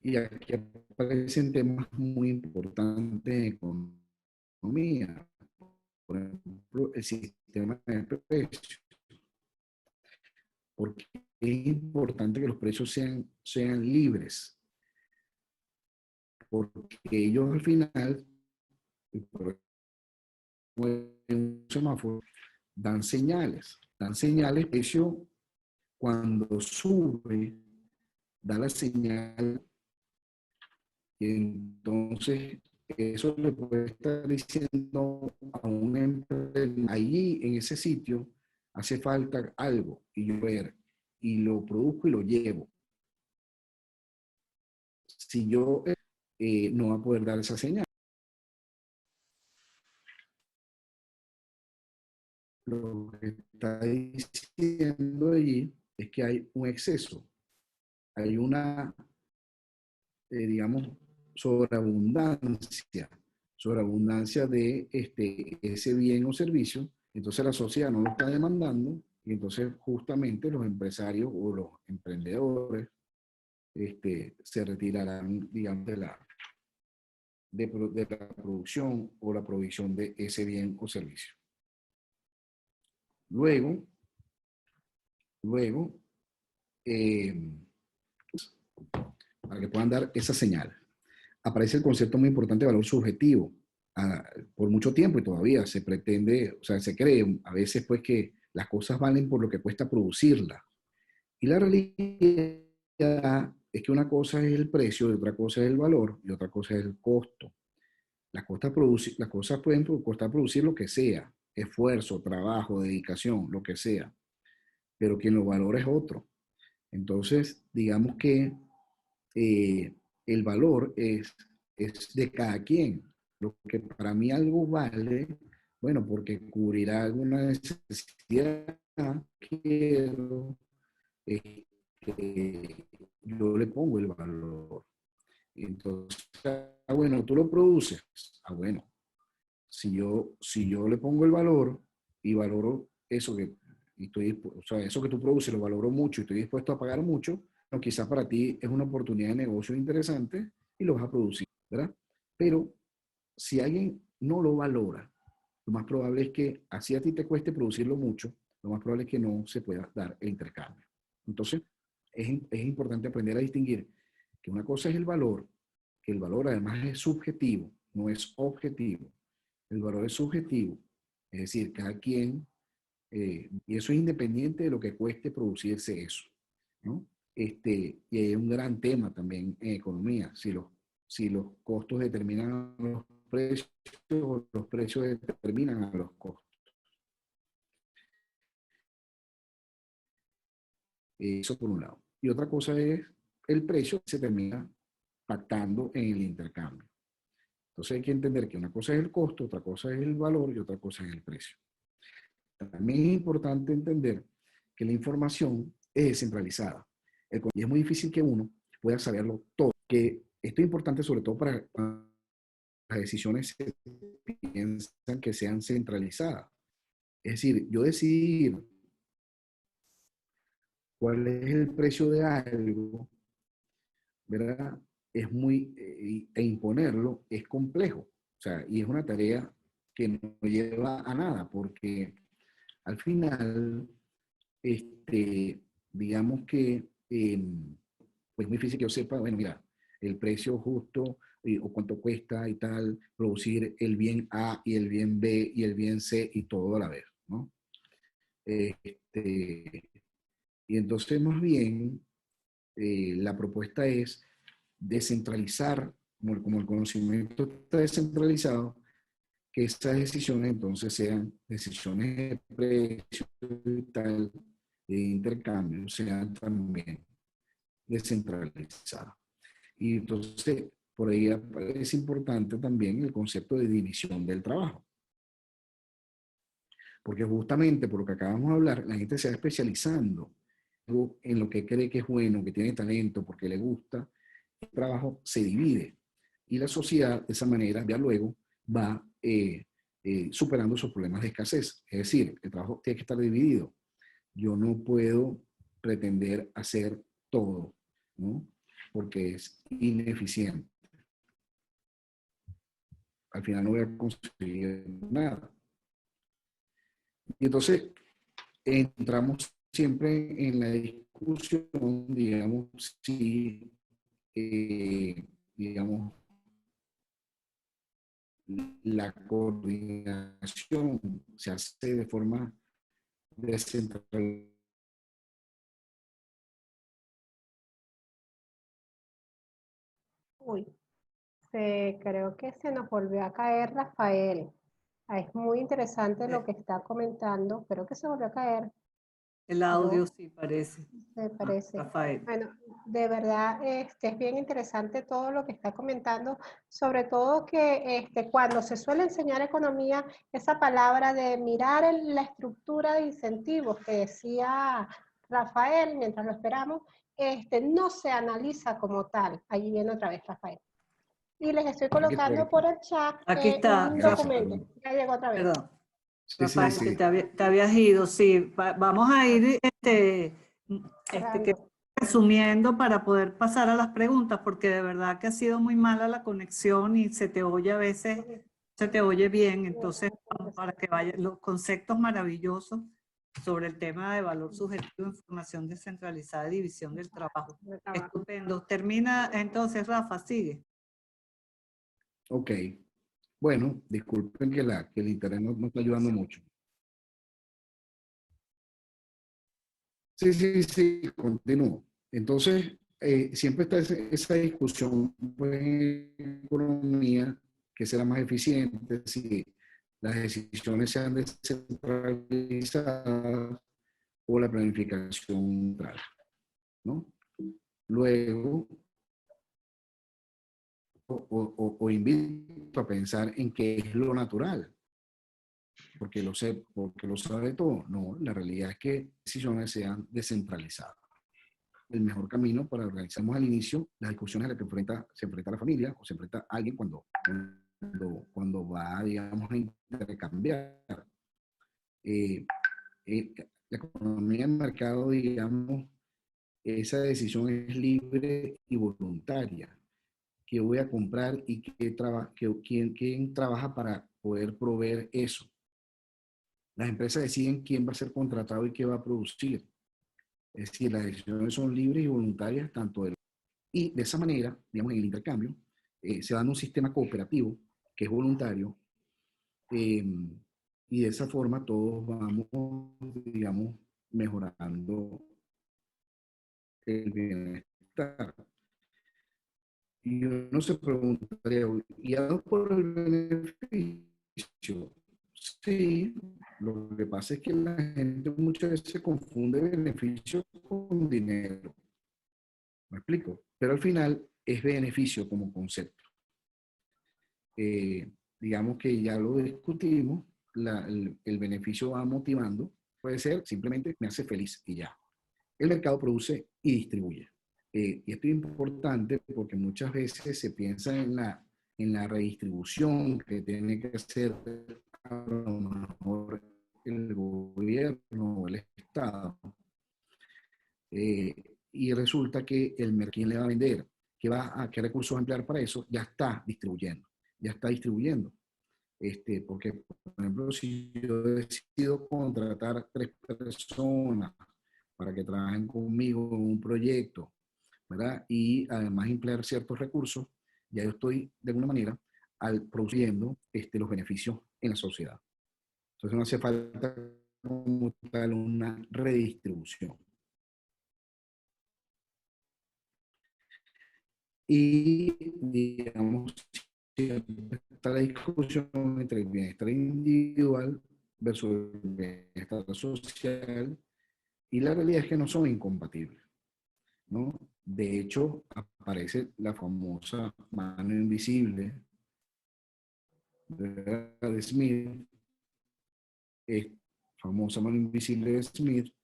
y aquí aparecen temas muy importantes en economía. Por ejemplo, el sistema de precios. Porque es importante que los precios sean libres. Porque ellos al final, por un semáforo, dan señales. Dan señales, precio cuando sube, da la señal y entonces eso le puede estar diciendo a un emprendedor, allí en ese sitio hace falta algo y yo ver y lo produzco y lo llevo. Si yo no va a poder dar esa señal. Lo que está diciendo allí es que hay un exceso, hay una, digamos, sobreabundancia de ese bien o servicio, entonces la sociedad no lo está demandando y entonces justamente los empresarios o los emprendedores se retirarán, digamos, de la producción o la provisión de ese bien o servicio. Luego, para que puedan dar esa señal, aparece el concepto muy importante de valor subjetivo. Por mucho tiempo y todavía se pretende, o sea, se cree a veces pues que las cosas valen por lo que cuesta producirlas. Y la realidad es que una cosa es el precio, y otra cosa es el valor, y otra cosa es el costo. Las cosas pueden costar producir lo que sea, esfuerzo, trabajo, dedicación, lo que sea, pero quien lo valora es otro. Entonces, digamos que el valor es de cada quien. Lo que para mí algo vale, bueno, porque cubrirá alguna necesidad que quiero, yo le pongo el valor. Entonces, bueno, tú lo produces. Bueno, si yo le pongo el valor y valoro eso que, o sea, eso que tú produces, lo valoro mucho y estoy dispuesto a pagar mucho, no, quizás para ti es una oportunidad de negocio interesante y lo vas a producir, ¿verdad? Pero si alguien no lo valora, lo más probable es que así a ti te cueste producirlo mucho, lo más probable es que no se pueda dar el intercambio. Entonces, es importante aprender a distinguir que una cosa es el valor, que el valor además es subjetivo, no es objetivo. El valor es subjetivo, es decir, cada quien, y eso es independiente de lo que cueste producirse eso, ¿no? Y hay un gran tema también en economía, si los costos determinan los precios o los precios determinan a los costos. Eso por un lado. Y otra cosa es el precio que se termina pactando en el intercambio. Entonces hay que entender que una cosa es el costo, otra cosa es el valor y otra cosa es el precio. También es importante entender que la información es descentralizada. Y es muy difícil que uno pueda saberlo todo. Que esto es importante sobre todo para las decisiones se piensan que sean centralizadas. Es decir, yo decidir cuál es el precio de algo, ¿verdad? Es muy, imponerlo es complejo. O sea, y es una tarea que no lleva a nada, porque al final, digamos que, pues es muy difícil que yo sepa, bueno, mira, el precio justo o cuánto cuesta y tal, producir el bien A y el bien B y el bien C y todo a la vez, ¿no? Y entonces más bien la propuesta es descentralizar, como el conocimiento está descentralizado, que estas decisiones entonces sean decisiones de precio y tal, de intercambio, sean también descentralizadas. Y entonces, por ahí es importante también el concepto de división del trabajo. Porque justamente por lo que acabamos de hablar, la gente se va especializando en lo que cree que es bueno, que tiene talento, porque le gusta. El trabajo se divide. Y la sociedad, de esa manera, ya luego va superando esos problemas de escasez. Es decir, el trabajo tiene que estar dividido. Yo no puedo pretender hacer todo, ¿no? Porque es ineficiente. Al final no voy a conseguir nada. Y entonces entramos siempre en la discusión, digamos, si, digamos, la coordinación se hace de forma descentralizada. Uy, creo que se nos volvió a caer Rafael. Es muy interesante lo que está comentando. Creo que se volvió a caer. El audio sí parece. Me parece. Rafael. Bueno, de verdad es bien interesante todo lo que está comentando, sobre todo que cuando se suele enseñar economía, esa palabra de mirar la estructura de incentivos que decía Rafael mientras lo esperamos, no se analiza como tal. Allí viene otra vez Rafael. Y les estoy colocando por el chat Aquí está, un Gracias, documento. perdón. Ya llegó otra vez. Perdón. Sí, Rafael, sí, que sí. te habías ido, sí. Vamos a ir que Cerrando. resumiendo para poder pasar a las preguntas, porque de verdad que ha sido muy mala la conexión y se te oye a veces, se te oye bien, entonces vamos para que vayan los conceptos maravillosos sobre el tema de valor subjetivo, información descentralizada y división del trabajo. Estupendo. Termina entonces, Rafa, sigue. Ok. Bueno, disculpen que el internet no está ayudando mucho. Sí, sí, sí, continúo. Entonces, siempre está esa discusión pues, en economía, que será más eficiente si las decisiones sean descentralizadas o la planificación central, ¿no? Luego, o invito a pensar en qué es lo natural, porque lo sé, porque lo sabe todo. No, la realidad es que decisiones sean descentralizadas. El mejor camino para organizarnos al inicio las discusiones a las que se enfrenta la familia o se enfrenta alguien cuando va, digamos, a intercambiar. Eh, la economía del mercado, digamos, esa decisión es libre y voluntaria. ¿Qué voy a comprar y quién trabaja para poder proveer eso? Las empresas deciden quién va a ser contratado y qué va a producir. Es decir, las decisiones son libres y voluntarias tanto del... Y de esa manera, digamos, en el intercambio, se da un sistema cooperativo que es voluntario y de esa forma todos vamos, digamos, mejorando el bienestar. Y uno se preguntaría, ¿guiado por el beneficio? Sí, lo que pasa es que la gente muchas veces confunde beneficio con dinero. ¿Me explico? Pero al final es beneficio como concepto. Digamos que ya lo discutimos, el beneficio va motivando, puede ser simplemente me hace feliz y ya. El mercado produce y distribuye. Y esto es importante porque muchas veces se piensa en la redistribución que tiene que hacer a lo mejor el gobierno o el Estado. Y resulta que el mercado le va a vender, qué recursos va a emplear para eso, ya está distribuyendo. Porque, por ejemplo, si yo decido contratar 3 personas para que trabajen conmigo en un proyecto, ¿verdad? Y además emplear ciertos recursos, ya yo estoy, de alguna manera, produciendo los beneficios en la sociedad. Entonces no hace falta como tal una redistribución. y, digamos, siempre está la discusión entre el bienestar individual versus el bienestar social, y la realidad es que no son incompatibles, ¿no? De hecho, aparece la famosa mano invisible de Smith, famosa mano invisible de Smith,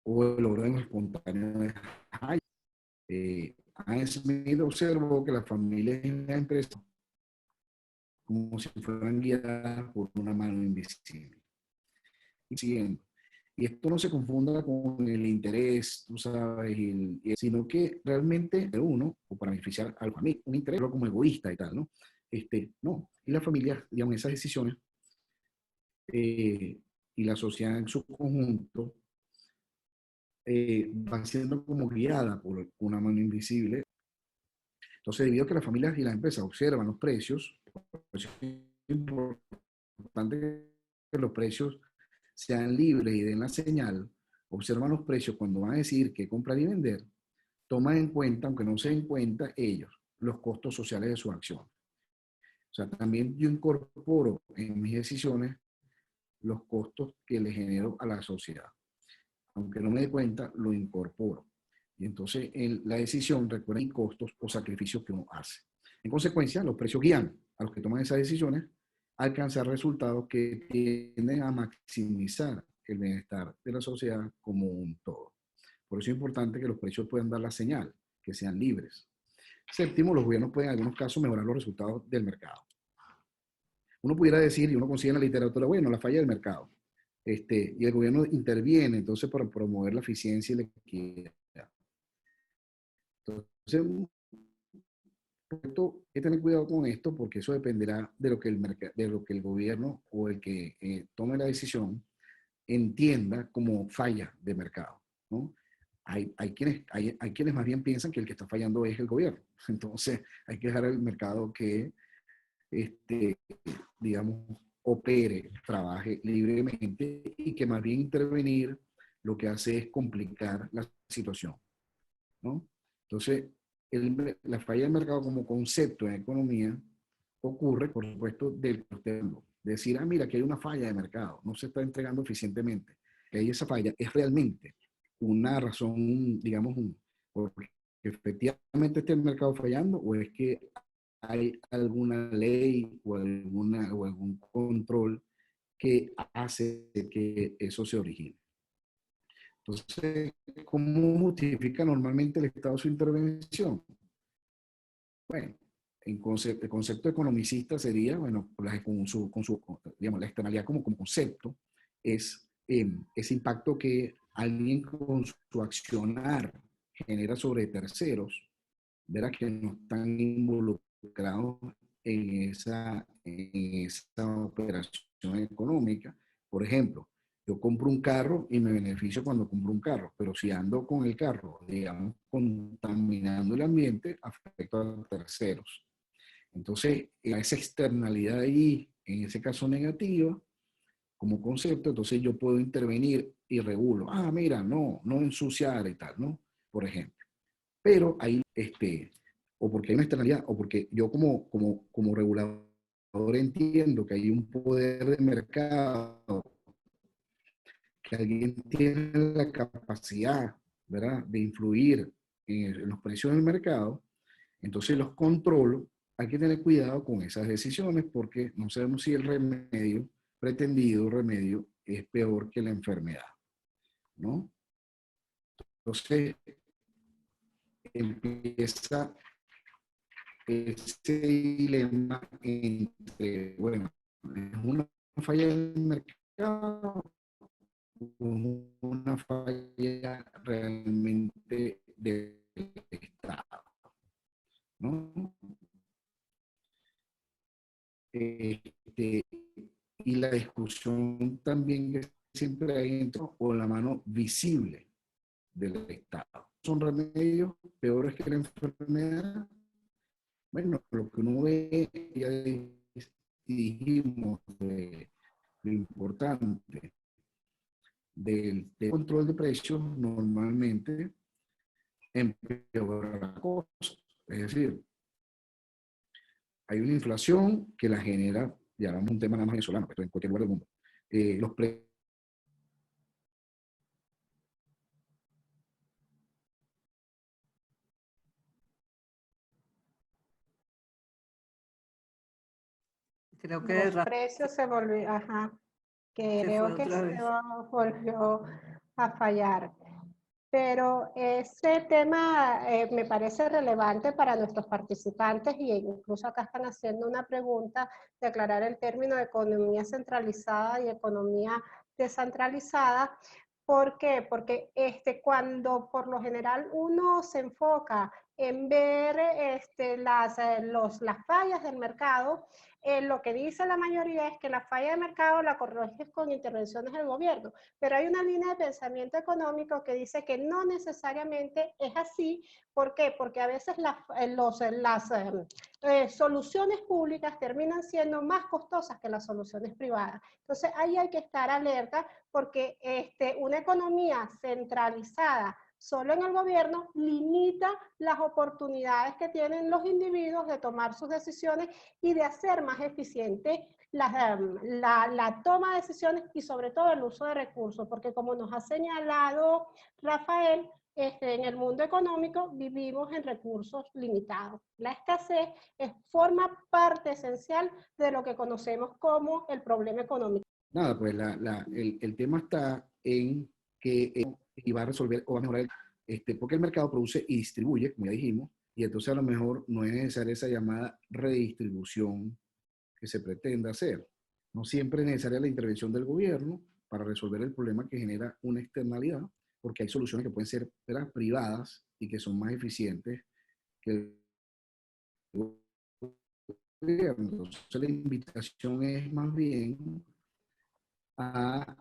o el orden espontáneo de Hayek. Adam Smith observó que las familias y las empresas como si fueran guiadas por una mano invisible. Y siguiendo. Y esto no se confunda con el interés, tú sabes, sino que realmente uno, o para beneficiar a la familia, un interés como egoísta y tal, ¿no? No. Y la familia, digamos, esas decisiones y la sociedad en su conjunto va siendo como guiada por una mano invisible. Entonces, debido a que las familias y las empresas observan los precios, es importante que los precios sean libres y den la señal, observan los precios cuando van a decidir qué comprar y vender, toman en cuenta, aunque no se den cuenta ellos, los costos sociales de su acción. O sea, también yo incorporo en mis decisiones los costos que le genero a la sociedad. Aunque no me dé cuenta, lo incorporo. Y entonces la decisión recuerda los costos o sacrificios que uno hace. En consecuencia, los precios guían a los que toman esas decisiones a alcanzar resultados que tienden a maximizar el bienestar de la sociedad como un todo. Por eso es importante que los precios puedan dar la señal, que sean libres. Séptimo, los gobiernos pueden en algunos casos mejorar los resultados del mercado. Uno pudiera decir, y uno consigue en la literatura, bueno, la falla del mercado. Y el gobierno interviene entonces para promover la eficiencia y la equidad. Entonces, hay que tener cuidado con esto porque eso dependerá de lo que el gobierno o el que tome la decisión entienda como falla de mercado, ¿no? Hay quienes más bien piensan que el que está fallando es el gobierno. Entonces, hay que dejar al mercado que, digamos, opere, trabaje libremente y que más bien intervenir lo que hace es complicar la situación, ¿no? Entonces, la falla del mercado como concepto en economía ocurre, por supuesto, del decir, mira, aquí hay una falla de mercado, no se está entregando eficientemente. Que ahí esa falla es realmente una razón, digamos, porque efectivamente esté el mercado fallando, o es que hay alguna ley o algún control que hace que eso se origine. Entonces, ¿cómo justifica normalmente el Estado su intervención? Bueno, el concepto economicista sería, bueno, digamos, la externalidad como concepto es ese impacto que alguien con su accionar genera sobre terceros, verá que no están involucrados en esa operación económica. Por ejemplo, yo compro un carro y me beneficio cuando compro un carro, pero si ando con el carro, digamos, contaminando el ambiente, afecta a terceros. Entonces, esa externalidad ahí, en ese caso negativa, como concepto, entonces yo puedo intervenir y regulo. Mira, no ensuciar y tal, ¿no? Por ejemplo. Pero ahí, o porque hay una externalidad, o porque yo como regulador entiendo que hay un poder de mercado, que alguien tiene la capacidad, ¿verdad?, de influir en los precios del mercado, entonces los controlo. Hay que tener cuidado con esas decisiones porque no sabemos si el pretendido remedio, es peor que la enfermedad, ¿no? Entonces, empieza ese dilema entre, bueno, es una falla del mercado, una falla realmente del Estado, ¿no? Y la discusión también que siempre hay dentro, o la mano visible del Estado. ¿Son remedios peores que la enfermedad? Bueno, lo que uno ve, ya dijimos, lo importante del control de precios normalmente empeora la cosa. Es decir, hay una inflación que la genera, ya vamos a un tema nada más venezolano, pero en cualquier lugar del mundo. Los precios Creo que Los precios se volvieron, ajá, se fue creo que otra se vez. volvió a fallar. Pero ese tema me parece relevante para nuestros participantes y incluso acá están haciendo una pregunta de aclarar el término de economía centralizada y economía descentralizada. ¿Por qué? Porque cuando por lo general uno se enfoca en ver las fallas del mercado, lo que dice la mayoría es que la falla de mercado la corriges con intervenciones del gobierno. Pero hay una línea de pensamiento económico que dice que no necesariamente es así. ¿Por qué? Porque a veces las soluciones públicas terminan siendo más costosas que las soluciones privadas. Entonces ahí hay que estar alerta porque una economía centralizada solo en el gobierno limita las oportunidades que tienen los individuos de tomar sus decisiones y de hacer más eficiente la toma de decisiones y sobre todo el uso de recursos, porque como nos ha señalado Rafael, en el mundo económico vivimos en recursos limitados. La escasez forma parte esencial de lo que conocemos como el problema económico. Nada, pues el tema está en que y va a resolver o va a mejorar, porque el mercado produce y distribuye, como ya dijimos, y entonces a lo mejor no es necesaria esa llamada redistribución que se pretende hacer. No siempre es necesaria la intervención del gobierno para resolver el problema que genera una externalidad, porque hay soluciones que pueden ser, ¿verdad?, privadas y que son más eficientes que el gobierno. Entonces la invitación es más bien a,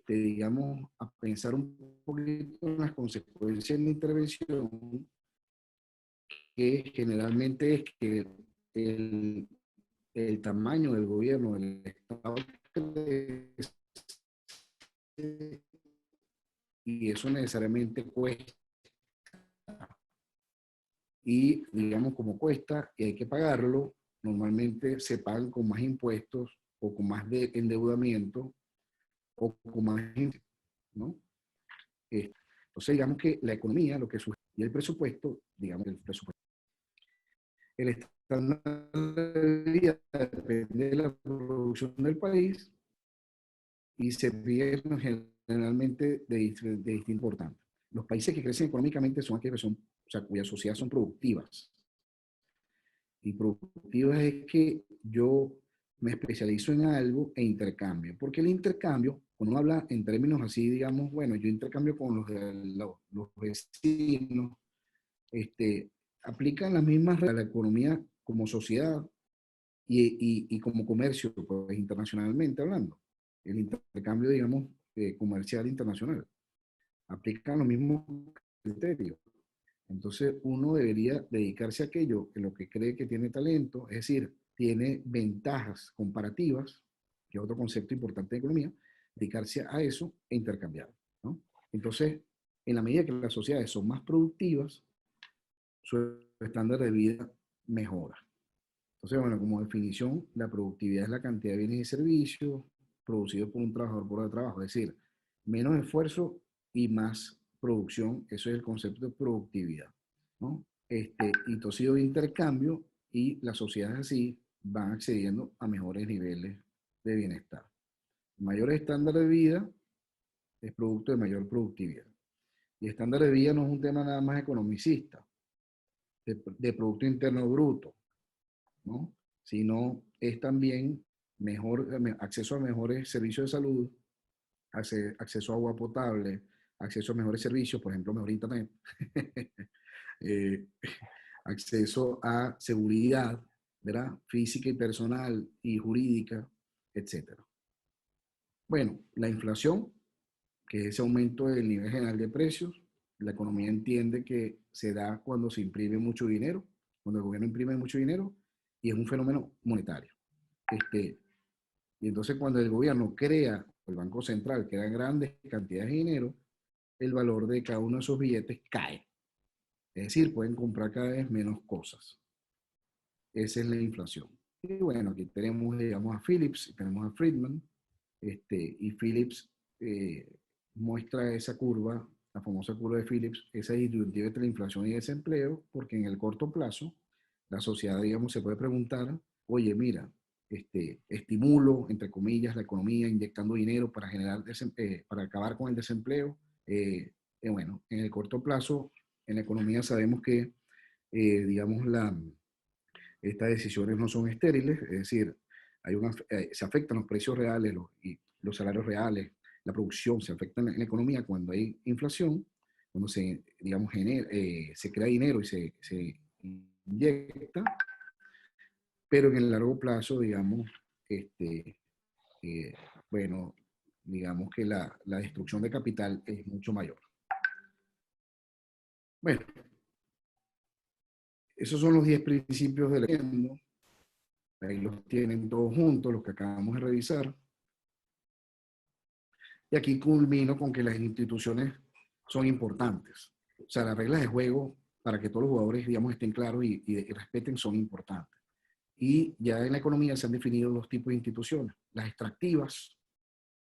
digamos, a pensar un poquito en las consecuencias de la intervención, que generalmente es que el tamaño del gobierno, del Estado, crece, y eso necesariamente cuesta. Y digamos, como cuesta y hay que pagarlo, normalmente se pagan con más impuestos o con más de endeudamiento o con más, ¿no? Entonces, digamos que la economía, lo que surge, y el presupuesto, digamos, el presupuesto. El estándar de vida depende de la producción del país y se pide generalmente de distinta importancia. Los países que crecen económicamente son aquellos que son, o sea, cuyas sociedades son productivas. Y productivas es que yo me especializo en algo e intercambio. Porque el intercambio, cuando uno habla en términos así, digamos, bueno, yo intercambio con los vecinos, aplican las mismas reglas a la economía como sociedad y como comercio, pues, internacionalmente hablando. El intercambio, digamos, comercial internacional. Aplican los mismos criterios. Entonces, uno debería dedicarse a aquello en lo que cree que tiene talento, es decir, tiene ventajas comparativas, que es otro concepto importante de economía, dedicarse a eso e intercambiar, ¿no? Entonces, en la medida que las sociedades son más productivas, su estándar de vida mejora. Entonces, bueno, como definición, la productividad es la cantidad de bienes y servicios producidos por un trabajador por hora de trabajo, es decir, menos esfuerzo y más producción. Eso es el concepto de productividad, ¿no? Y entonces de intercambio, y las sociedades así van accediendo a mejores niveles de bienestar. Mayor estándar de vida es producto de mayor productividad. Y estándar de vida no es un tema nada más economicista, de Producto Interno Bruto, ¿no? Sino es también mejor acceso a mejores servicios de salud, acceso a agua potable, acceso a mejores servicios, por ejemplo, mejor internet, acceso a seguridad, ¿verdad?, física y personal y jurídica, etc. Bueno, la inflación, que es ese aumento del nivel general de precios, la economía entiende que se da cuando se imprime mucho dinero, cuando el gobierno imprime mucho dinero, y es un fenómeno monetario. Y entonces cuando el gobierno crea, el Banco Central crea grandes cantidades de dinero, el valor de cada uno de esos billetes cae. Es decir, pueden comprar cada vez menos cosas. Esa es la inflación. Y bueno, aquí tenemos, digamos, a Phillips y tenemos a Friedman, y Phillips muestra esa curva, la famosa curva de Phillips, esa disyuntiva entre la inflación y el desempleo, porque en el corto plazo la sociedad, digamos, se puede preguntar, oye, mira, estimulo, entre comillas, la economía inyectando dinero para generar para acabar con el desempleo. Bueno, en el corto plazo, en la economía sabemos que, digamos, estas decisiones no son estériles, es decir, se afectan los precios reales y los salarios reales, la producción se afecta en la economía cuando hay inflación, cuando se, digamos, se crea dinero y se inyecta, pero en el largo plazo, digamos, bueno, digamos que la destrucción de capital es mucho mayor. Bueno, esos son los 10 principios del mundo. Ahí los tienen todos juntos, los que acabamos de revisar. Y aquí culmino con que las instituciones son importantes. O sea, las reglas de juego, para que todos los jugadores, digamos, estén claros y respeten, son importantes. Y ya en la economía se han definido los tipos de instituciones. Las extractivas,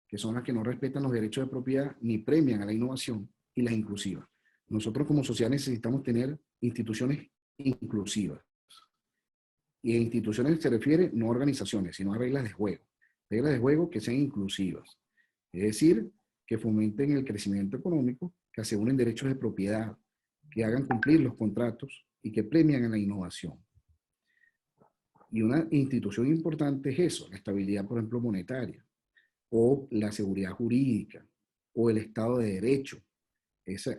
que son las que no respetan los derechos de propiedad ni premian a la innovación, y las inclusivas. Nosotros como sociedad necesitamos tener instituciones inclusivas. Y a instituciones se refiere no a organizaciones, sino a reglas de juego. Reglas de juego que sean inclusivas. Es decir, que fomenten el crecimiento económico, que aseguren derechos de propiedad, que hagan cumplir los contratos y que premian a la innovación. Y una institución importante es eso, la estabilidad, por ejemplo, monetaria, o la seguridad jurídica, o el Estado de Derecho. Que se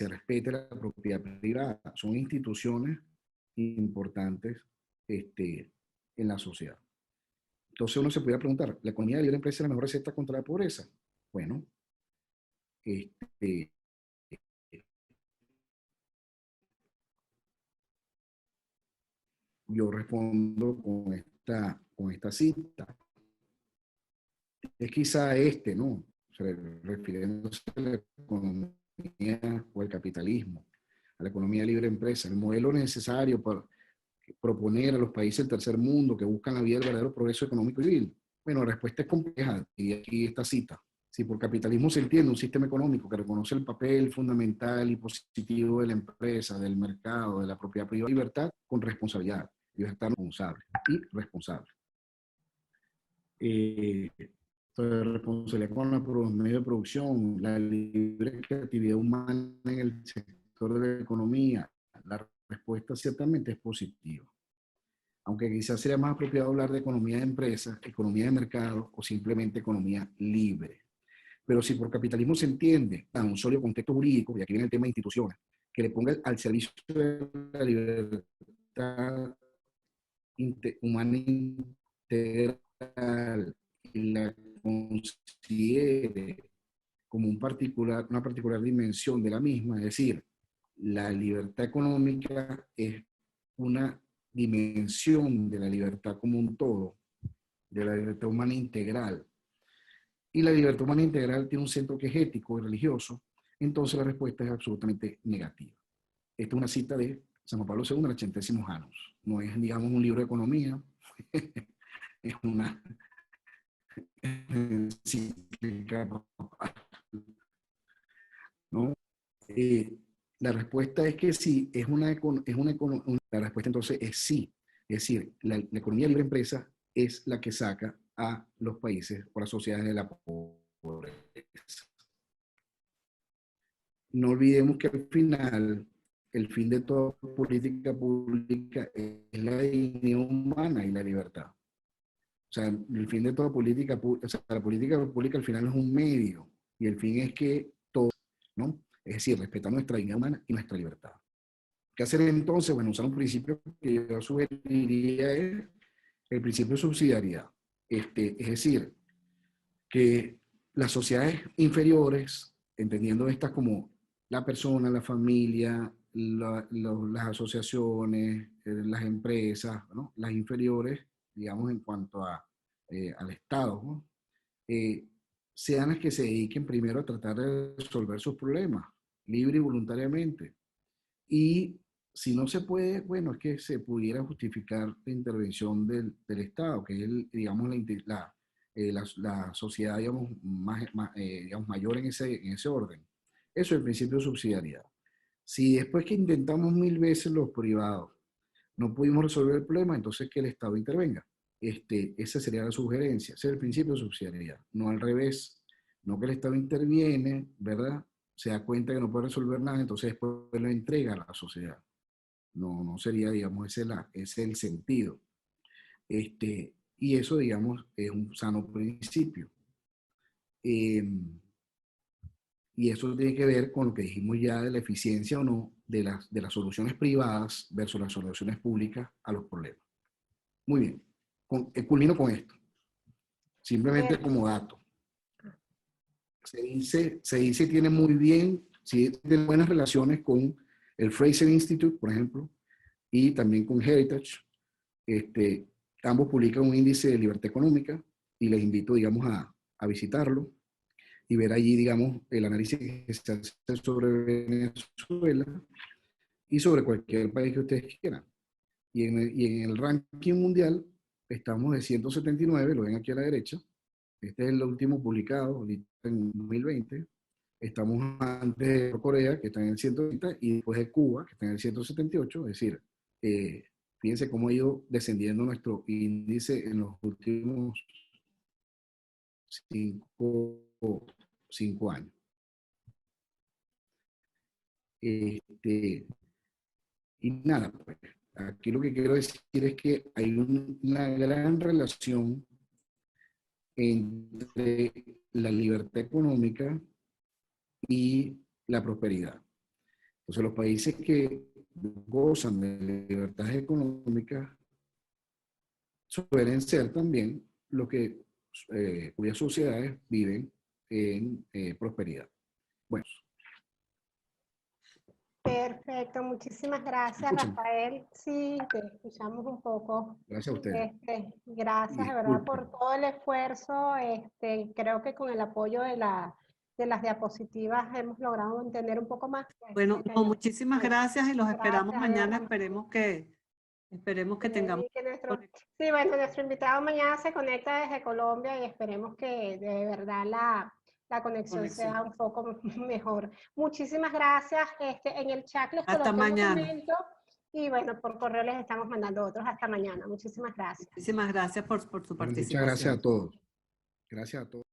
respete la propiedad privada. Son instituciones importantes en la sociedad. Entonces uno se podría preguntar, ¿la economía de libre empresa es la mejor receta contra la pobreza? Bueno, yo respondo con esta cita. Es quizá ¿no? Refiriéndose a la economía o al capitalismo, a la economía de libre empresa, el modelo necesario para proponer a los países del tercer mundo que buscan la vía del verdadero progreso económico y civil. Bueno, la respuesta es compleja, y aquí esta cita. Si por capitalismo se entiende un sistema económico que reconoce el papel fundamental y positivo de la empresa, del mercado, de la propiedad privada, libertad con responsabilidad, libertad responsable y responsable. Responsabilidad con los medios de producción, la libre creatividad humana en el sector de la economía, la respuesta ciertamente es positiva. Aunque quizás sería más apropiado hablar de economía de empresas, economía de mercado o simplemente economía libre. Pero si por capitalismo se entiende a un sólido contexto jurídico, y aquí viene el tema de instituciones, que le ponga al servicio de la libertad humana integral y la considere como una particular dimensión de la misma, es decir, la libertad económica es una dimensión de la libertad como un todo, de la libertad humana integral. Y la libertad humana integral tiene un centro que es ético y religioso, entonces la respuesta es absolutamente negativa. Esta es una cita de San Juan Pablo II, el 80º Janus. No es, digamos, un libro de economía, es una encíclica, ¿no? La respuesta es que sí, la respuesta entonces es sí. Es decir, la economía libre empresa es la que saca a los países o las sociedades de la pobreza. No olvidemos que al final, el fin de toda política pública es la dignidad humana y la libertad. O sea, el fin de toda política, o sea, la política pública al final es un medio y el fin es que todos, ¿no? Es decir, respetar nuestra dignidad humana y nuestra libertad. ¿Qué hacer entonces? Bueno, usar un principio que yo sugeriría es el principio de subsidiariedad. Es decir, que las sociedades inferiores, entendiendo estas como la persona, la familia, las asociaciones, las empresas, ¿no? Las inferiores, digamos, en cuanto al Estado, ¿no? Sean las que se dediquen primero a tratar de resolver sus problemas, libre y voluntariamente. Y si no se puede, bueno, es que se pudiera justificar la intervención del Estado, que es, digamos, la sociedad, digamos, digamos, mayor en ese orden. Eso es el principio de subsidiariedad. Si después que intentamos 1000 veces los privados no pudimos resolver el problema, entonces que el Estado intervenga. Esa sería la sugerencia, ese es el principio de subsidiariedad, no al revés, no que el Estado interviene, ¿verdad? Se da cuenta que no puede resolver nada, entonces después lo entrega a la sociedad. No sería, digamos, ese es el sentido. Y eso, digamos, es un sano principio. Y eso tiene que ver con lo que dijimos ya de la eficiencia o no de las soluciones privadas versus las soluciones públicas a los problemas. Muy bien. Culmino con esto. Simplemente como dato. Se dice tiene muy bien, sí, tiene buenas relaciones con el Fraser Institute, por ejemplo, y también con Heritage. Ambos publican un índice de libertad económica y les invito, digamos, a visitarlo y ver allí, digamos, el análisis que se hace sobre Venezuela y sobre cualquier país que ustedes quieran. Y en el ranking mundial estamos de 179, lo ven aquí a la derecha. Este es el último publicado, ahorita en 2020. Estamos antes de Corea, que está en el 130, y después de Cuba, que está en el 178. Es decir, fíjense cómo ha ido descendiendo nuestro índice en los últimos 5 años. Y nada, pues, aquí lo que quiero decir es que hay una gran relación entre la libertad económica y la prosperidad. Entonces, los países que gozan de libertades económicas suelen ser también los que, cuyas sociedades viven en prosperidad. Bueno. Perfecto, muchísimas gracias, Rafael. Sí, te escuchamos un poco. Gracias a ustedes. Gracias, de verdad, por todo el esfuerzo. Creo que con el apoyo de las diapositivas hemos logrado entender un poco más. Bueno, muchísimas gracias y los esperamos mañana. Gracias, Esperemos que tengamos. Sí, bueno, nuestro invitado mañana se conecta desde Colombia y esperemos que de verdad la conexión sea un poco mejor. Muchísimas gracias. En el chat les coloqué un documento y bueno, por correo les estamos mandando otros. Hasta mañana. Muchísimas gracias. Muchísimas gracias por su participación. Muchas gracias a todos. Gracias a todos.